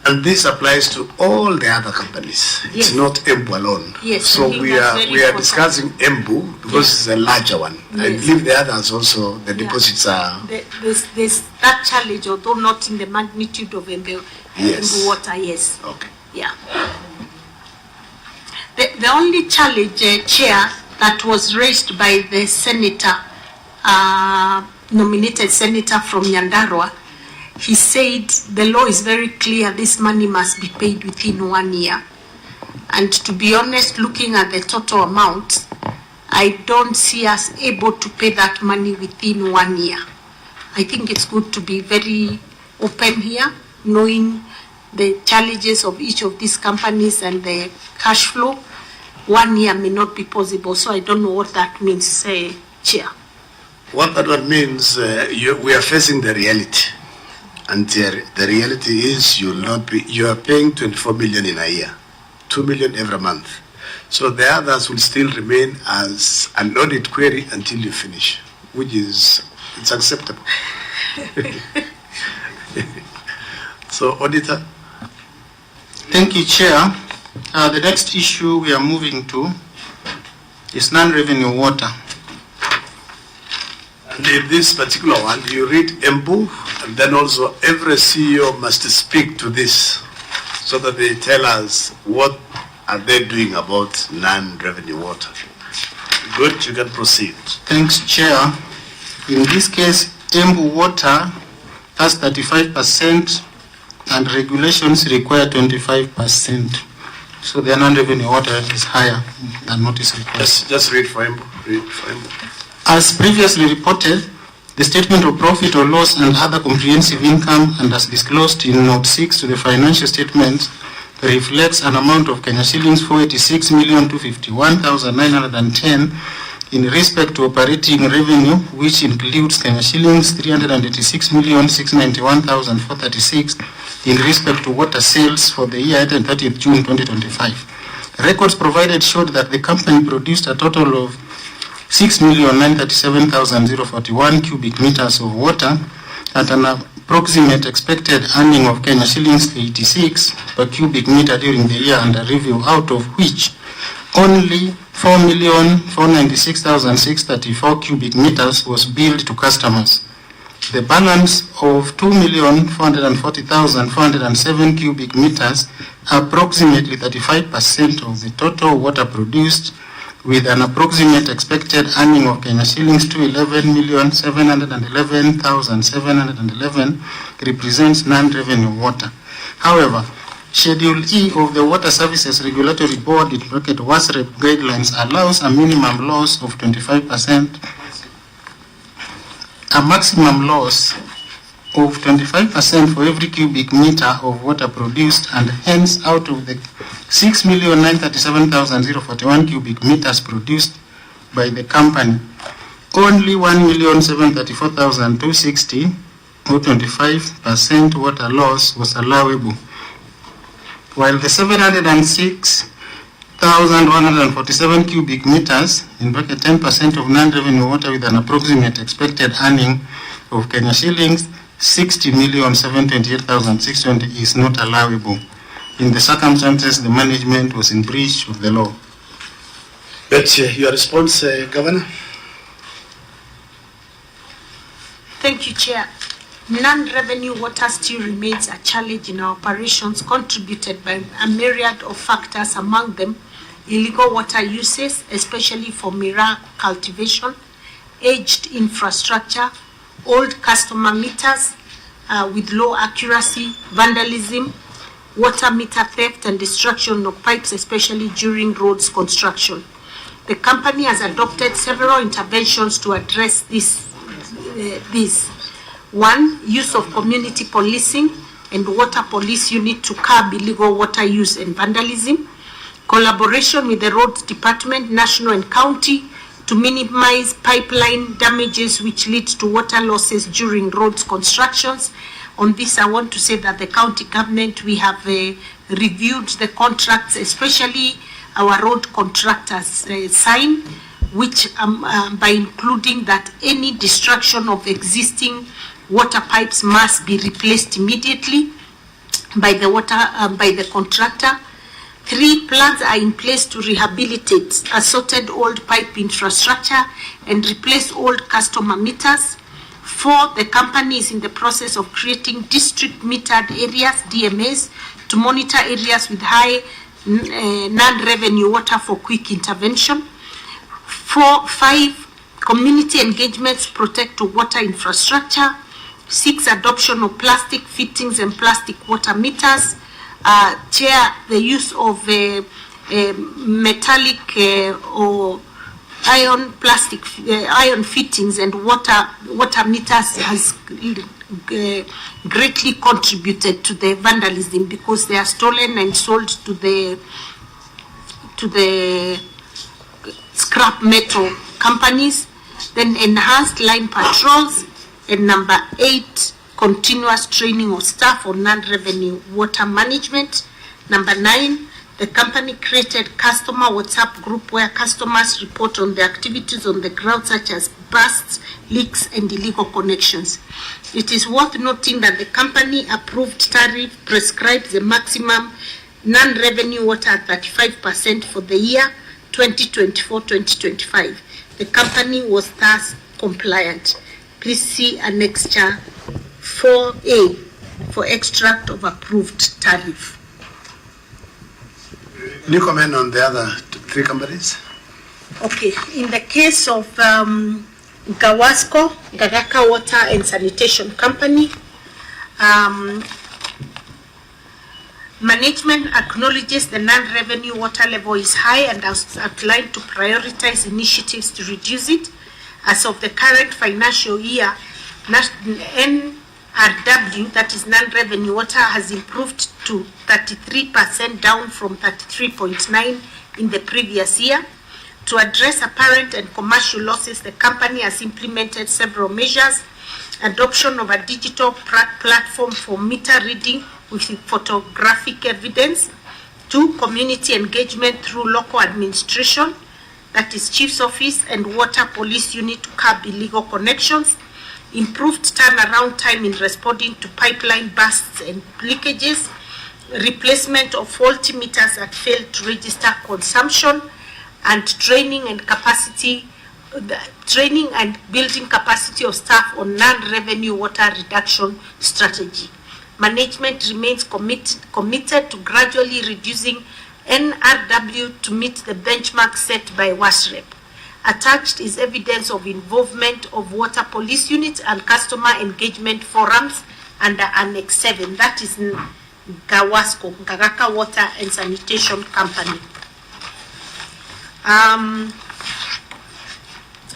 And this applies to all the other companies. Yes. It's not Embu alone. Yes, So I think we that's are very discussing Embu because it's a larger one. I Yes. believe the others also, the deposits are. There's that challenge, although not in the magnitude of Embu, Yes. Embu water, yes. Okay. Yeah. The only challenge, Chair, that was raised by the senator, nominated senator from Nyandarua, he said the law is very clear, this money must be paid within 1 year. And to be honest, looking at the total amount, I don't see us able to pay that money within 1 year. I think it's good to be very open here, knowing the challenges of each of these companies and the cash flow. 1 year may not be possible, so I don't know what that means, Chair. What that one means, we are facing the reality. And the reality is you are paying 24 million in a year, 2 million every month. So the others will still remain as an audit query until you finish, which is, it's acceptable. So, Auditor. Thank you, Chair. The next issue we are moving to is non-revenue water. And in this particular one, you read Embu, and then also every CEO must speak to this so that they tell us what are they doing about non-revenue water. Good, you can proceed. Thanks, Chair. In this case, Embu water has 35% and regulations require 25%. So the non-revenue water is higher than what is required. Just read for Embu. Read for Embu. As previously reported, the statement of profit or loss and other comprehensive income, and as disclosed in Note 6 to the financial statement, reflects an amount of Kenya shillings 486,251,910 in respect to operating revenue, which includes Kenya shillings 386,691,436 in respect to water sales for the year ended 30th June 2025. Records provided showed that the company produced a total of 6,937,041 cubic meters of water at an approximate expected earning of Kenya shillings 86 per cubic meter during the year under review, out of which only 4,496,634 cubic meters was billed to customers. The balance of 2,440,407 cubic meters, approximately 35% of the total water produced, with an approximate expected earning of Kenya shillings 211,711,711, represents non-revenue water. However, Schedule E of the Water Services Regulatory Board (WASREB) guidelines allows a minimum loss of 25%, a maximum loss of 25% for every cubic meter of water produced, and hence out of the 6,937,041 cubic meters produced by the company, only 1,734,260 or 25% water loss was allowable, while the 706,147 cubic meters, in bracket 10% of non-revenue water with an approximate expected earning of Kenya shillings 60,728,620 is not allowable. In the circumstances, the management was in breach of the law. But your response, Governor? Thank you, Chair. Non-revenue water still remains a challenge in our operations, contributed by a myriad of factors, among them illegal water uses, especially for mirror cultivation, aged infrastructure, old customer meters with low accuracy, vandalism, water meter theft, and destruction of pipes, especially during roads construction. The company has adopted several interventions to address this. 1. Use of community policing and water police unit to curb illegal water use and vandalism. Collaboration with the roads department, national and county, to minimize pipeline damages which lead to water losses during roads constructions. On this, I want to say that the county government, we have reviewed the contracts, especially our road contractors sign, which by including that any destruction of existing water pipes must be replaced immediately by the contractor. 3. Plans are in place to rehabilitate assorted old pipe infrastructure and replace old customer meters. 4. The company is in the process of creating district metered areas, DMAs, to monitor areas with high non-revenue water for quick intervention. 5. Community engagements protect water infrastructure. 6. Adoption of plastic fittings and plastic water meters. Chair, the use of metallic or iron fittings and water meters has greatly contributed to the vandalism because they are stolen and sold to the scrap metal companies. Then enhanced line patrols, and number 8, continuous training of staff on non-revenue water management. Number 9, the company created customer WhatsApp group where customers report on the activities on the ground such as bursts, leaks, and illegal connections. It is worth noting that the company approved tariff prescribes the maximum non-revenue water at 35% for the year 2024-2025. The company was thus compliant. Please see Annexure 4A for extract of approved tariff. Any comment on the other 3 companies? Okay, in the case of Gawasco, Gagaka Water and Sanitation Company, management acknowledges the non-revenue water level is high and has outlined to prioritize initiatives to reduce it. As of the current financial year, NRW, that is non-revenue water, has improved to 33%, down from 33.9% in the previous year. To address apparent and commercial losses, the company has implemented several measures. Adoption of a digital platform for meter reading with photographic evidence. 2, community engagement through local administration, that is Chief's Office and Water Police Unit, to curb illegal connections. Improved turnaround time in responding to pipeline bursts and leakages. Replacement of faulty meters that fail to register consumption. And training and building capacity of staff on non-revenue water reduction strategy. Management remains committed to gradually reducing NRW to meet the benchmark set by WASREP. Attached is evidence of involvement of water police units and customer engagement forums under Annex 7. That is Gawasco, Gagaka Water and Sanitation Company.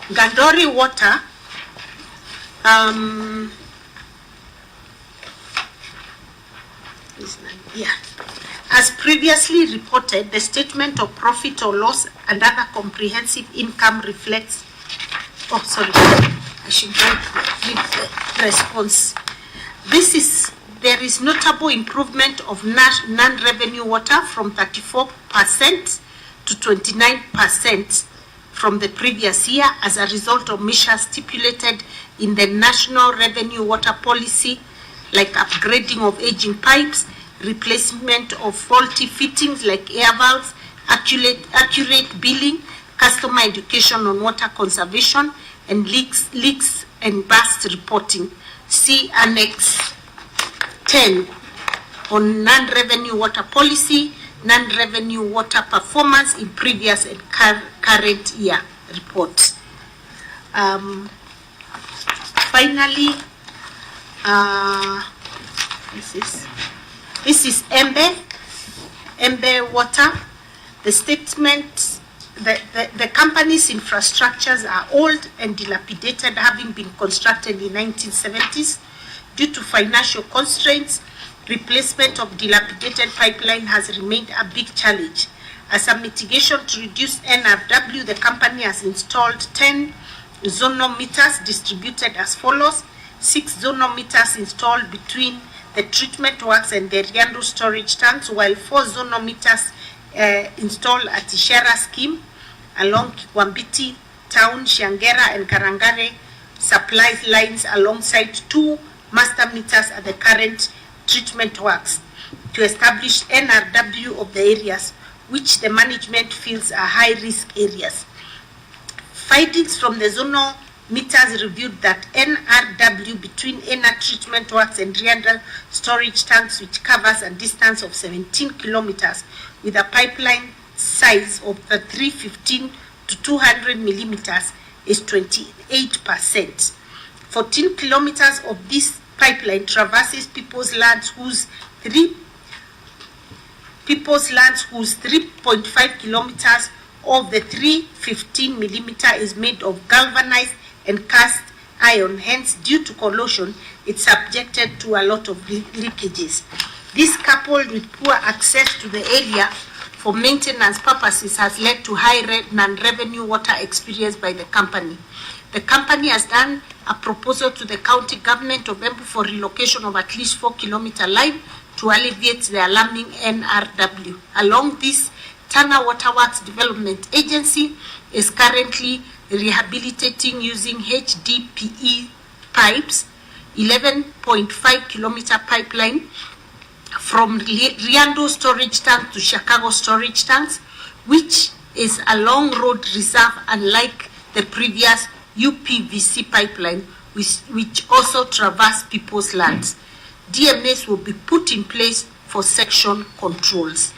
Gandori Water, as previously reported, the statement of profit or loss and other comprehensive income reflects, I should read the response. There is notable improvement of non-revenue water from 34% to 29% from the previous year as a result of measures stipulated in the National Revenue Water Policy, like upgrading of aging pipes, replacement of faulty fittings like air valves, accurate billing, customer education on water conservation, and leaks and burst reporting. See Annex 10 on non-revenue water policy, non-revenue water performance in previous and current year reports. Finally, this is Embu Water. The statement the company's infrastructures are old and dilapidated, having been constructed in 1970s. Due to financial constraints, replacement of dilapidated pipeline has remained a big challenge. As a mitigation to reduce NRW, the company has installed 10 zonometers distributed as follows: 6 zonometers installed between the treatment works and the Riandu storage tanks, while 4 zonometers installed at Ishera scheme along Kikwambiti town, Shiangera and Karangare supply lines, alongside 2 master meters at the current treatment works to establish NRW of the areas which the management feels are high-risk areas. Findings from the zonal meters reviewed that NRW between ENA treatment works and Rianda storage tanks, which covers a distance of 17 kilometers with a pipeline size of the 315 to 200 millimeters, is 28%. 14 kilometers of this pipeline traverses people's lands whose 3.5 kilometers of the 315 millimeter is made of galvanized and cast iron. Hence, due to corrosion, it's subjected to a lot of leakages. This, coupled with poor access to the area for maintenance purposes, has led to high non-revenue water experienced by the company. The company has done a proposal to the county government of Embu for relocation of at least 4-kilometer line to alleviate the alarming NRW. Along this, Tana Waterworks Development Agency is currently rehabilitating using HDPE pipes, 11.5 kilometer pipeline from Riando storage tank to Chicago storage tanks, which is a long road reserve, unlike the previous UPVC pipeline, which also traverse people's lands. DMAs will be put in place for section controls.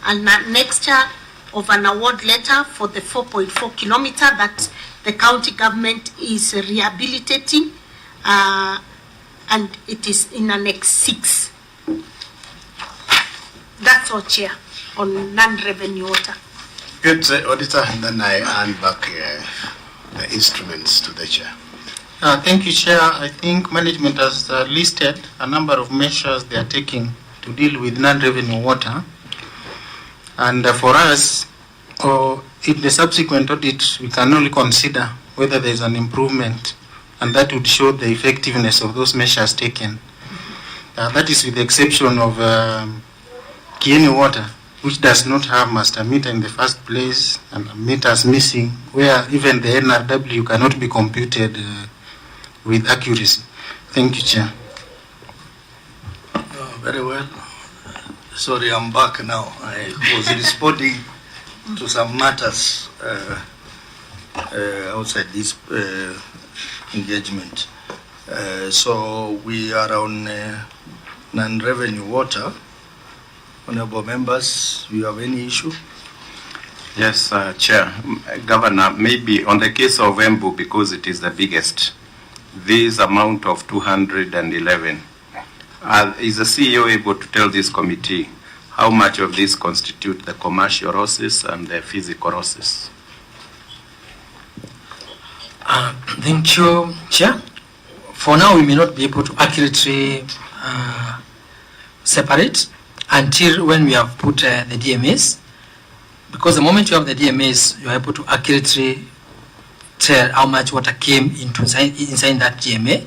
And next year of an award letter for the 4.4 kilometer that the county government is rehabilitating, and it is in Annex 6. That's all, Chair, on non-revenue water. Good, Auditor, and then I hand back the instruments to the Chair. Thank you, Chair. I think management has listed a number of measures they are taking to deal with non-revenue water. And for us, in the subsequent audit, we can only consider whether there is an improvement, and that would show the effectiveness of those measures taken. That is with the exception of Kieni Water, which does not have master meter in the first place, and meters missing, where even the NRW cannot be computed with accuracy. Thank you, Chair. Very well. Sorry, I'm back now. I was responding to some matters outside this engagement. So we are on non-revenue water. Honorable members, you have any issue? Yes, Chair. Governor, maybe on the case of Embu, because it is the biggest, this amount of 211, is the CEO able to tell this committee how much of this constitute the commercial losses and the physical losses? Thank you, Chair. For now, we may not be able to accurately separate until when we have put the DMAs, because the moment you have the DMAs, you are able to accurately tell how much water came inside that DMA,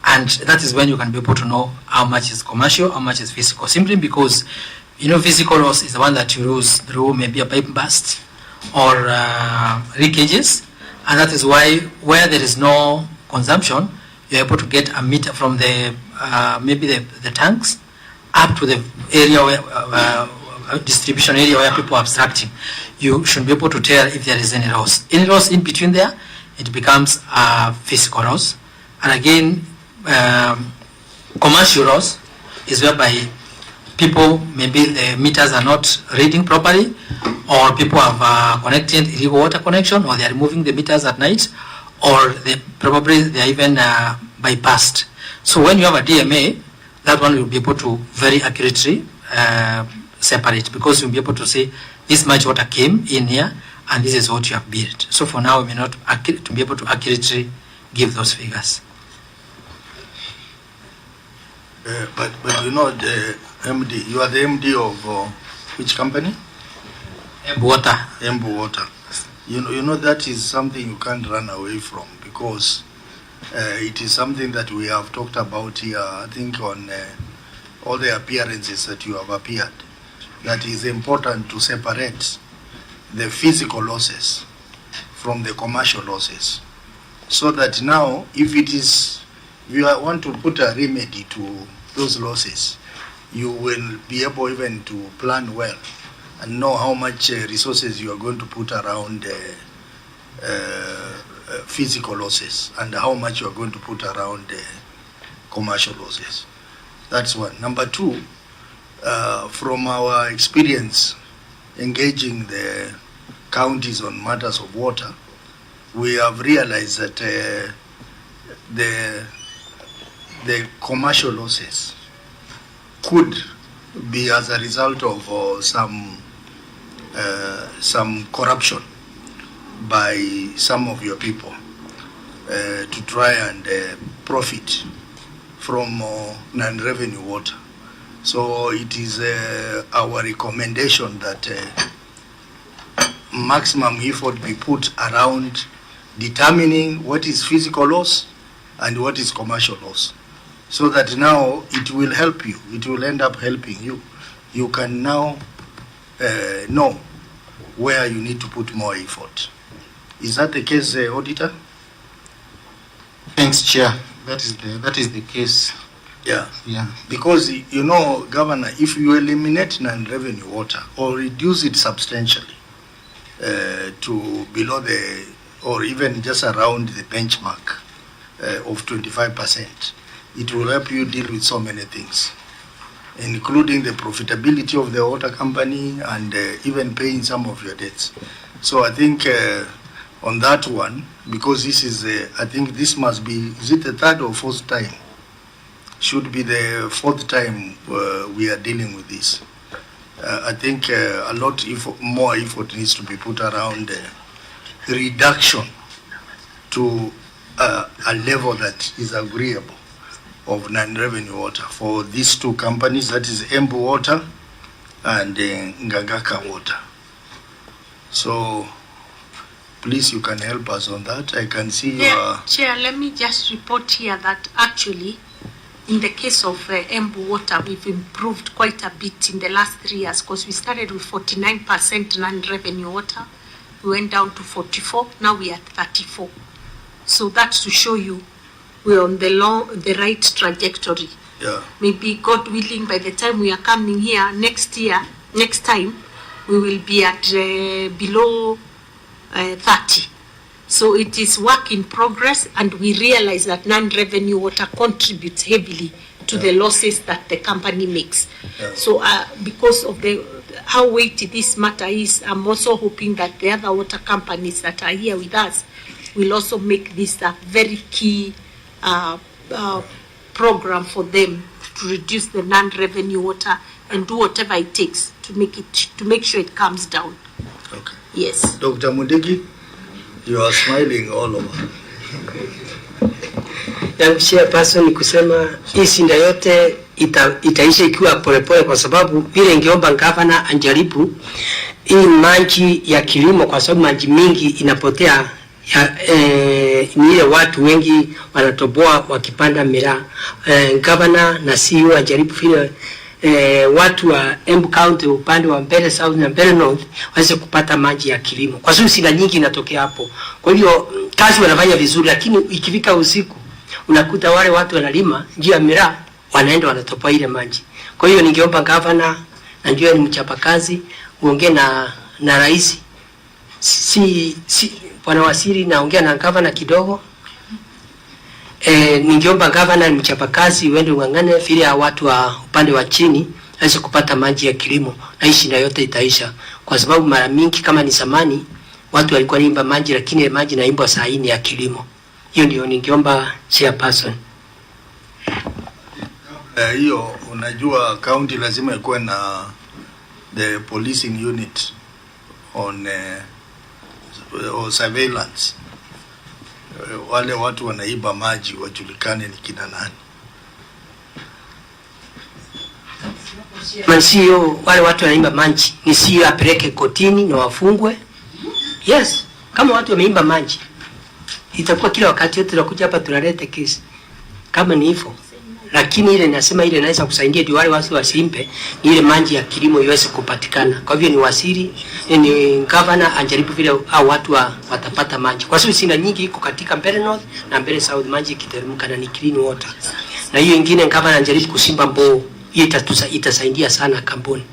and that is when you can be able to know how much is commercial, how much is physical, simply because, you know, physical loss is the one that you lose through maybe a pipe burst or leakages, and that is why where there is no consumption, you're able to get a meter from the maybe the tanks up to the area where distribution area where people are abstracting. You should be able to tell if there is any loss. Any loss in between there, it becomes a physical loss. And again, commercial loss is whereby people, maybe the meters are not reading properly, or people have connected illegal water connection, or they are removing the meters at night, or they are even bypassed. So when you have a DMA, that one will be able to very accurately separate, because you'll be able to say this much water came in here, and this is what you have built. So for now, we may not to be able to accurately give those figures. But you know the MD, you are the MD of which company? Embu Water. Embu Water. You know that is something you can't run away from, because it is something that we have talked about here, I think, on all the appearances that you have appeared. That is important to separate the physical losses from the commercial losses, so that now if you want to put a remedy to those losses, you will be able even to plan well and know how much resources you are going to put around physical losses and how much you are going to put around commercial losses. That's one. Number two, from our experience engaging the counties on matters of water, we have realized that the commercial losses could be as a result of some corruption by some of your people to try and profit from non-revenue water. So it is our recommendation that maximum effort be put around determining what is physical loss and what is commercial loss, so that now it will help you. It will end up helping you. You can now know where you need to put more effort. Is that the case, Auditor? Thanks, Chair. That is the case. Yeah. Yeah. Because, you know, Governor, if you eliminate non-revenue water or reduce it substantially to below the, or even just around the benchmark of 25%, it will help you deal with so many things, including the profitability of the water company and even paying some of your debts. So I think on that one, because this is, I think this must be, is it the third or fourth time? Should be the fourth time we are dealing with this. I think a lot more effort needs to be put around reduction to a level that is agreeable of non-revenue water for these two companies, that is Embu Water and Ngagaka Water. So please, you can help us on that. I can see Chair, let me just report here that actually in the case of Embu Water, we've improved quite a bit in the last 3 years, because we started with 49% non-revenue water. We went down to 44, now we are at 34. So that's to show you we're on the right trajectory. Yeah. Maybe, God willing, by the time we are coming here next time, we will be at below 30. So it is work in progress, and we realize that non-revenue water contributes heavily to the losses that the company makes. Yeah. So because of how weighty this matter is, I'm also hoping that the other water companies that are here with us will also make this a very key program for them to reduce the non-revenue water and do whatever it takes to make sure it comes down. Okay. Yes. Dr. Mudigi, you are smiling all over. Chairperson, ni kusema hii shinda yote itaisha ikiwa polepole, kwa sababu vile ingeomba gavana anjaribu hii maji ya kilimo, kwa sababu maji mingi inapotea ni ile watu wengi wanatoboa wakipanda miraa. Gavana na CEO anjaribu vile watu wa Embu County upande wa Mbarire South na Mbarire North waweze kupata maji ya kilimo, kwa sababu sina nyingi inatokea hapo. Kwa hiyo kazi wanafanya vizuri, lakini ikifika usiku unakuta wale watu wanalima njia ya miraa wanaenda wanatopoa ile maji. Kwa hiyo ningeomba gavana, najua ni mchapakazi, uongee na rais. Bwana Wasiri, naongea na gavana kidogo. Ningeomba gavana, ni mchapakazi, uende ungangane vile ya watu wa upande wa chini waweze kupata maji ya kilimo, na hii shida yote itaisha, kwa sababu mara mingi kama ni zamani watu walikuwa naimba maji, lakini maji naimbwa saa hii ya kilimo. Hiyo ndio ningeomba chairperson. Hiyo unajua county lazima ikuwe na the policing unit on or surveillance. Wale watu wanaiba maji wajulikane ni kina nani. Sio wale watu wanaimba maji, ni sio apeleke kotini na wafungwe. Yes, kama watu wameimba maji, itakuwa kila wakati yote tunakuja hapa tunaleta kesi. Kama ni hivyo. Lakini ile nasema ile inaweza kusaidia ndio wale wasi wasimpe ile maji ya kilimo iweze kupatikana. Kwa hivyo ni wasiri ni governor anjaribu vile au watu watapata maji. Kwa sababu sina nyingi iko katika Mbarire North na Mbarire South maji kiteremka na ni clean water. Na hiyo nyingine governor anjaribu kusimba mboo. Hiyo itasaidia sana kampuni.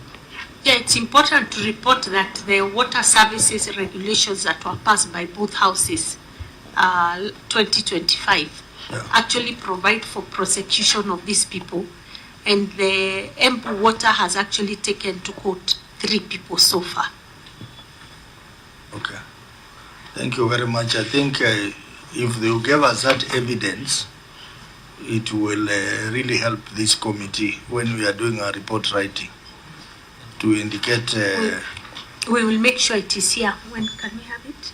Yeah, it's important to report that the water services regulations that were passed by both houses 2025 actually provide for prosecution of these people, and the Embu water has actually taken to court 3 people so far. Okay, thank you very much. I think if they give us that evidence, it will really help this committee when we are doing our report writing to indicate. We will make sure it is here. When can we have it?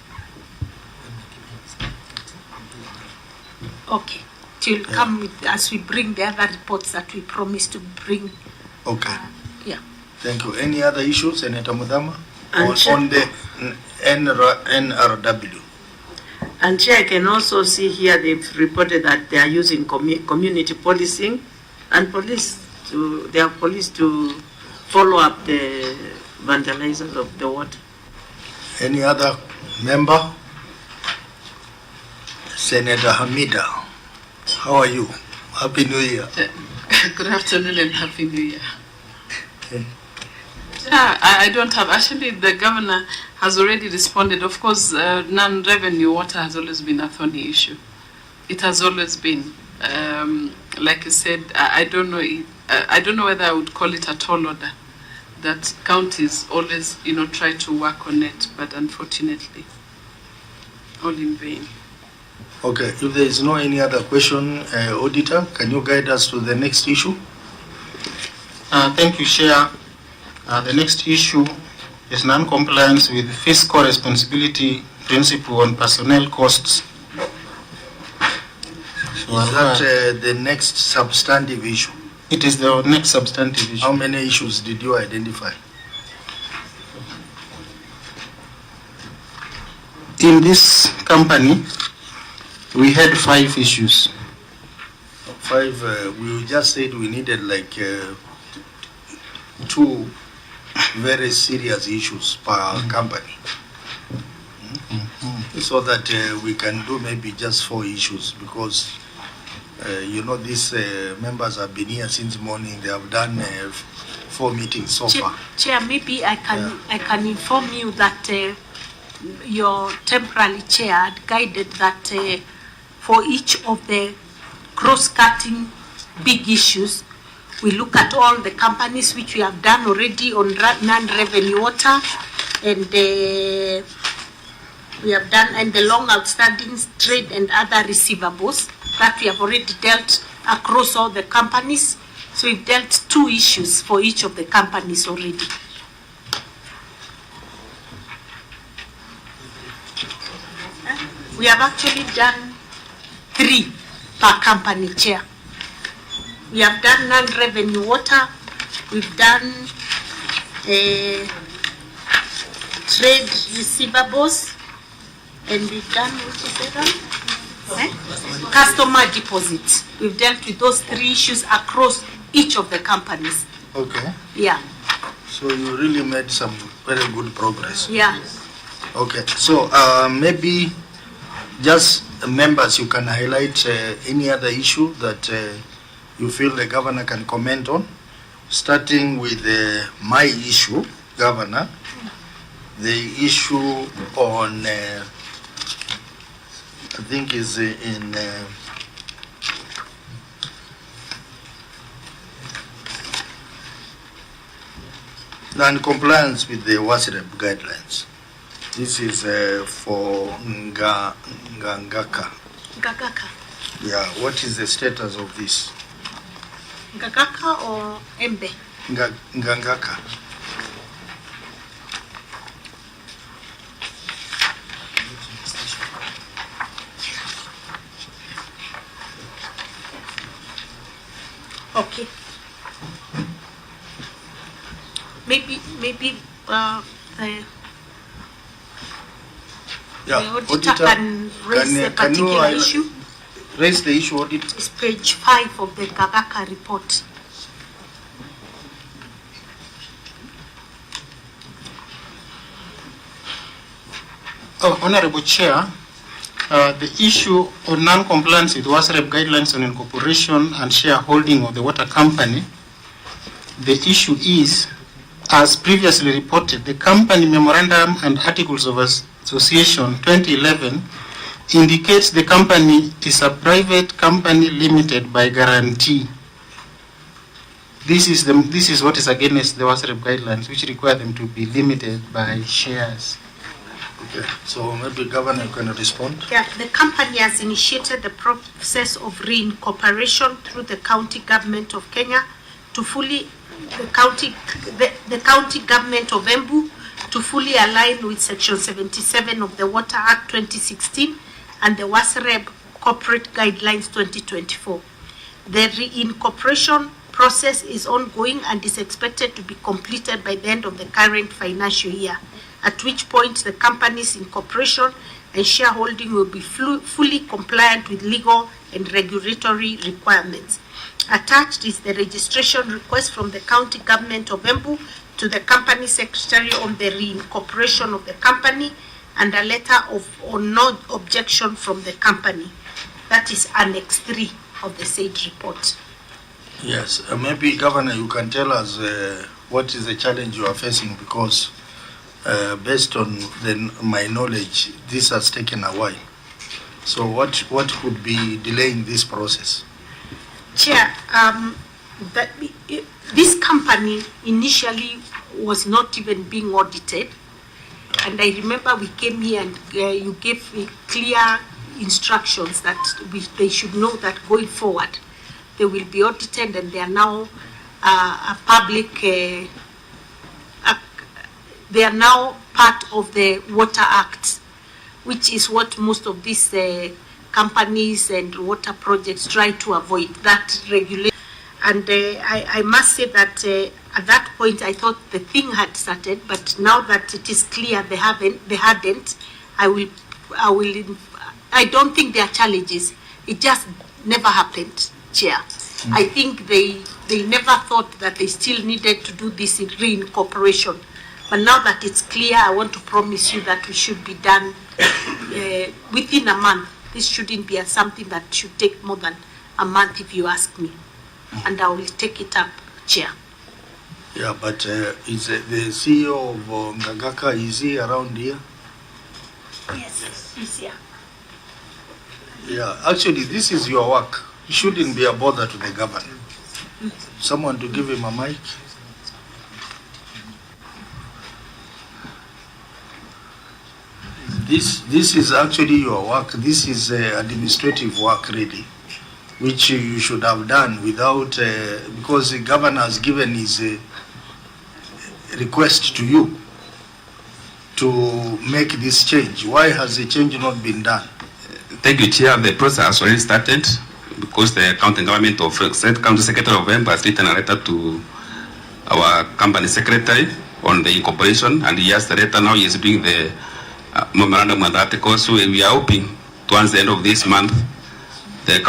Okay, it will come with, as we bring the other reports that we promised to bring. Okay. Yeah. Thank you. Any other issues, Senator Mudama? And On the NRW? And Chair, I can also see here they've reported that they are using community policing and they have police to follow up the vandalizers of the water. Any other member? Senator Hamida, how are you? Happy New Year. Good afternoon and Happy New Year. I don't have, actually the governor has already responded. Of course, non-revenue water has always been a thorny issue. It has always been. Like you said, I don't know whether I would call it a tall order, that counties always, try to work on it, but unfortunately, all in vain. Okay, if there is no any other question, Auditor, can you guide us to the next issue? Thank you, Chair. The next issue is non-compliance with fiscal responsibility principle on personnel costs. So is that the next substantive issue? It is the next substantive issue. How many issues did you identify? In this company, we had 5 issues. 5, we just said we needed like 2 very serious issues per company. So that we can do maybe just 4 issues, because these members have been here since morning. They have done 4 meetings so far. Chair, maybe I can inform you that your temporary chair had guided that for each of the cross-cutting big issues, we look at all the companies which we have done already on non-revenue water, and we have done, and the long outstanding trade and other receivables that we have already dealt across all the companies. So we've dealt 2 issues for each of the companies already. We have actually done 3 per company, Chair. We have done non-revenue water, we've done trade receivables, and we've done, which is the other? Customer deposits. We've dealt with those 3 issues across each of the companies. Okay. Yeah. So you really made some very good progress. Yeah. Okay. So maybe just members, you can highlight any other issue that you feel the governor can comment on, starting with my issue, Governor, the issue on, I think is in non-compliance with the WASREP guidelines. This is for Ngangaka. Ngangaka. Yeah, what is the status of this? Ngangaka or Embe? Ngangaka. Okay. Maybe the auditor can raise a particular issue. Raise the issue, audit. It's page 5 of the Gagaka report. Oh, Honorable Chair, the issue on non-compliance with WASREP guidelines on incorporation and shareholding of the water company, the issue is, as previously reported, the company memorandum and articles of association 2011 indicates the company is a private company limited by guarantee. This is what is against the WASREP guidelines, which require them to be limited by shares. Okay, so maybe Governor can respond. Yeah, the company has initiated the process of reincorporation through the county government of Kenya to fully the county government of Embu to fully align with Section 77 of the Water Act 2016 and the WASREP Corporate Guidelines 2024. The reincorporation process is ongoing and is expected to be completed by the end of the current financial year, at which point the company's incorporation and shareholding will be fully compliant with legal and regulatory requirements. Attached is the registration request from the county government of Embu to the company secretary on the reincorporation of the company and a letter of no objection from the company. That is Annex 3 of the said report. Yes, maybe Governor, you can tell us what is the challenge you are facing, because based on my knowledge, this has taken a while. So what could be delaying this process? Chair, this company initially was not even being audited, and I remember we came here and you gave me clear instructions that they should know that going forward they will be audited, and they are now a public. They are now part of the Water Act, which is what most of these companies and water projects try to avoid, that regulation. And I must say that at that point I thought the thing had started, but now that it is clear they hadn't. I don't think there are challenges. It just never happened, Chair. I think they never thought that they still needed to do this in reincorporation. But now that it's clear, I want to promise you that we should be done within a month. This shouldn't be something that should take more than a month, if you ask me. And I will take it up, Chair. Yeah, but is the CEO of Gagaka, is he around here? Yes, he's here. Yeah, actually, this is your work. It shouldn't be a bother to the governor. Someone to give him a mic. This is actually your work. This is administrative work, really, which you should have done without, because the governor has given his request to you to make this change. Why has the change not been done? Thank you, Chair. The process has already started because the county government of County Secretary of Embu has written a letter to our company secretary on the incorporation, and he has the letter now. He is doing the memorandum and articles. So we are hoping towards the end of this month, the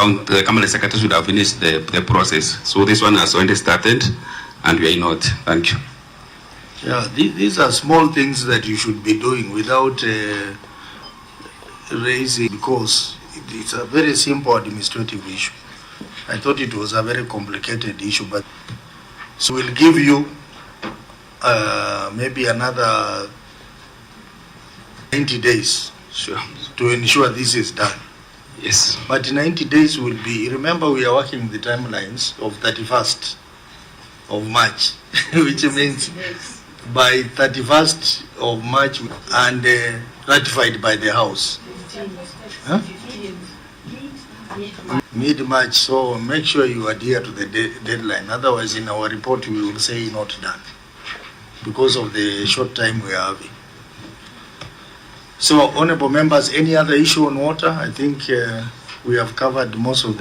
company secretary should have finished the process. So this one has already started, and we are in order. Thank you. Yeah, these are small things that you should be doing without raising, because it's a very simple administrative issue. I thought it was a very complicated issue, but so we'll give you maybe another 90 days, sure, to ensure this is done. Yes. But 90 days will be, remember we are working the timelines of 31st of March, which means by 31st of March and ratified by the House. Huh? Mid-March, so make sure you adhere to the deadline. Otherwise, in our report, we will say not done because of the short time we are having. So, honorable members, any other issue on water? I think we have covered most of the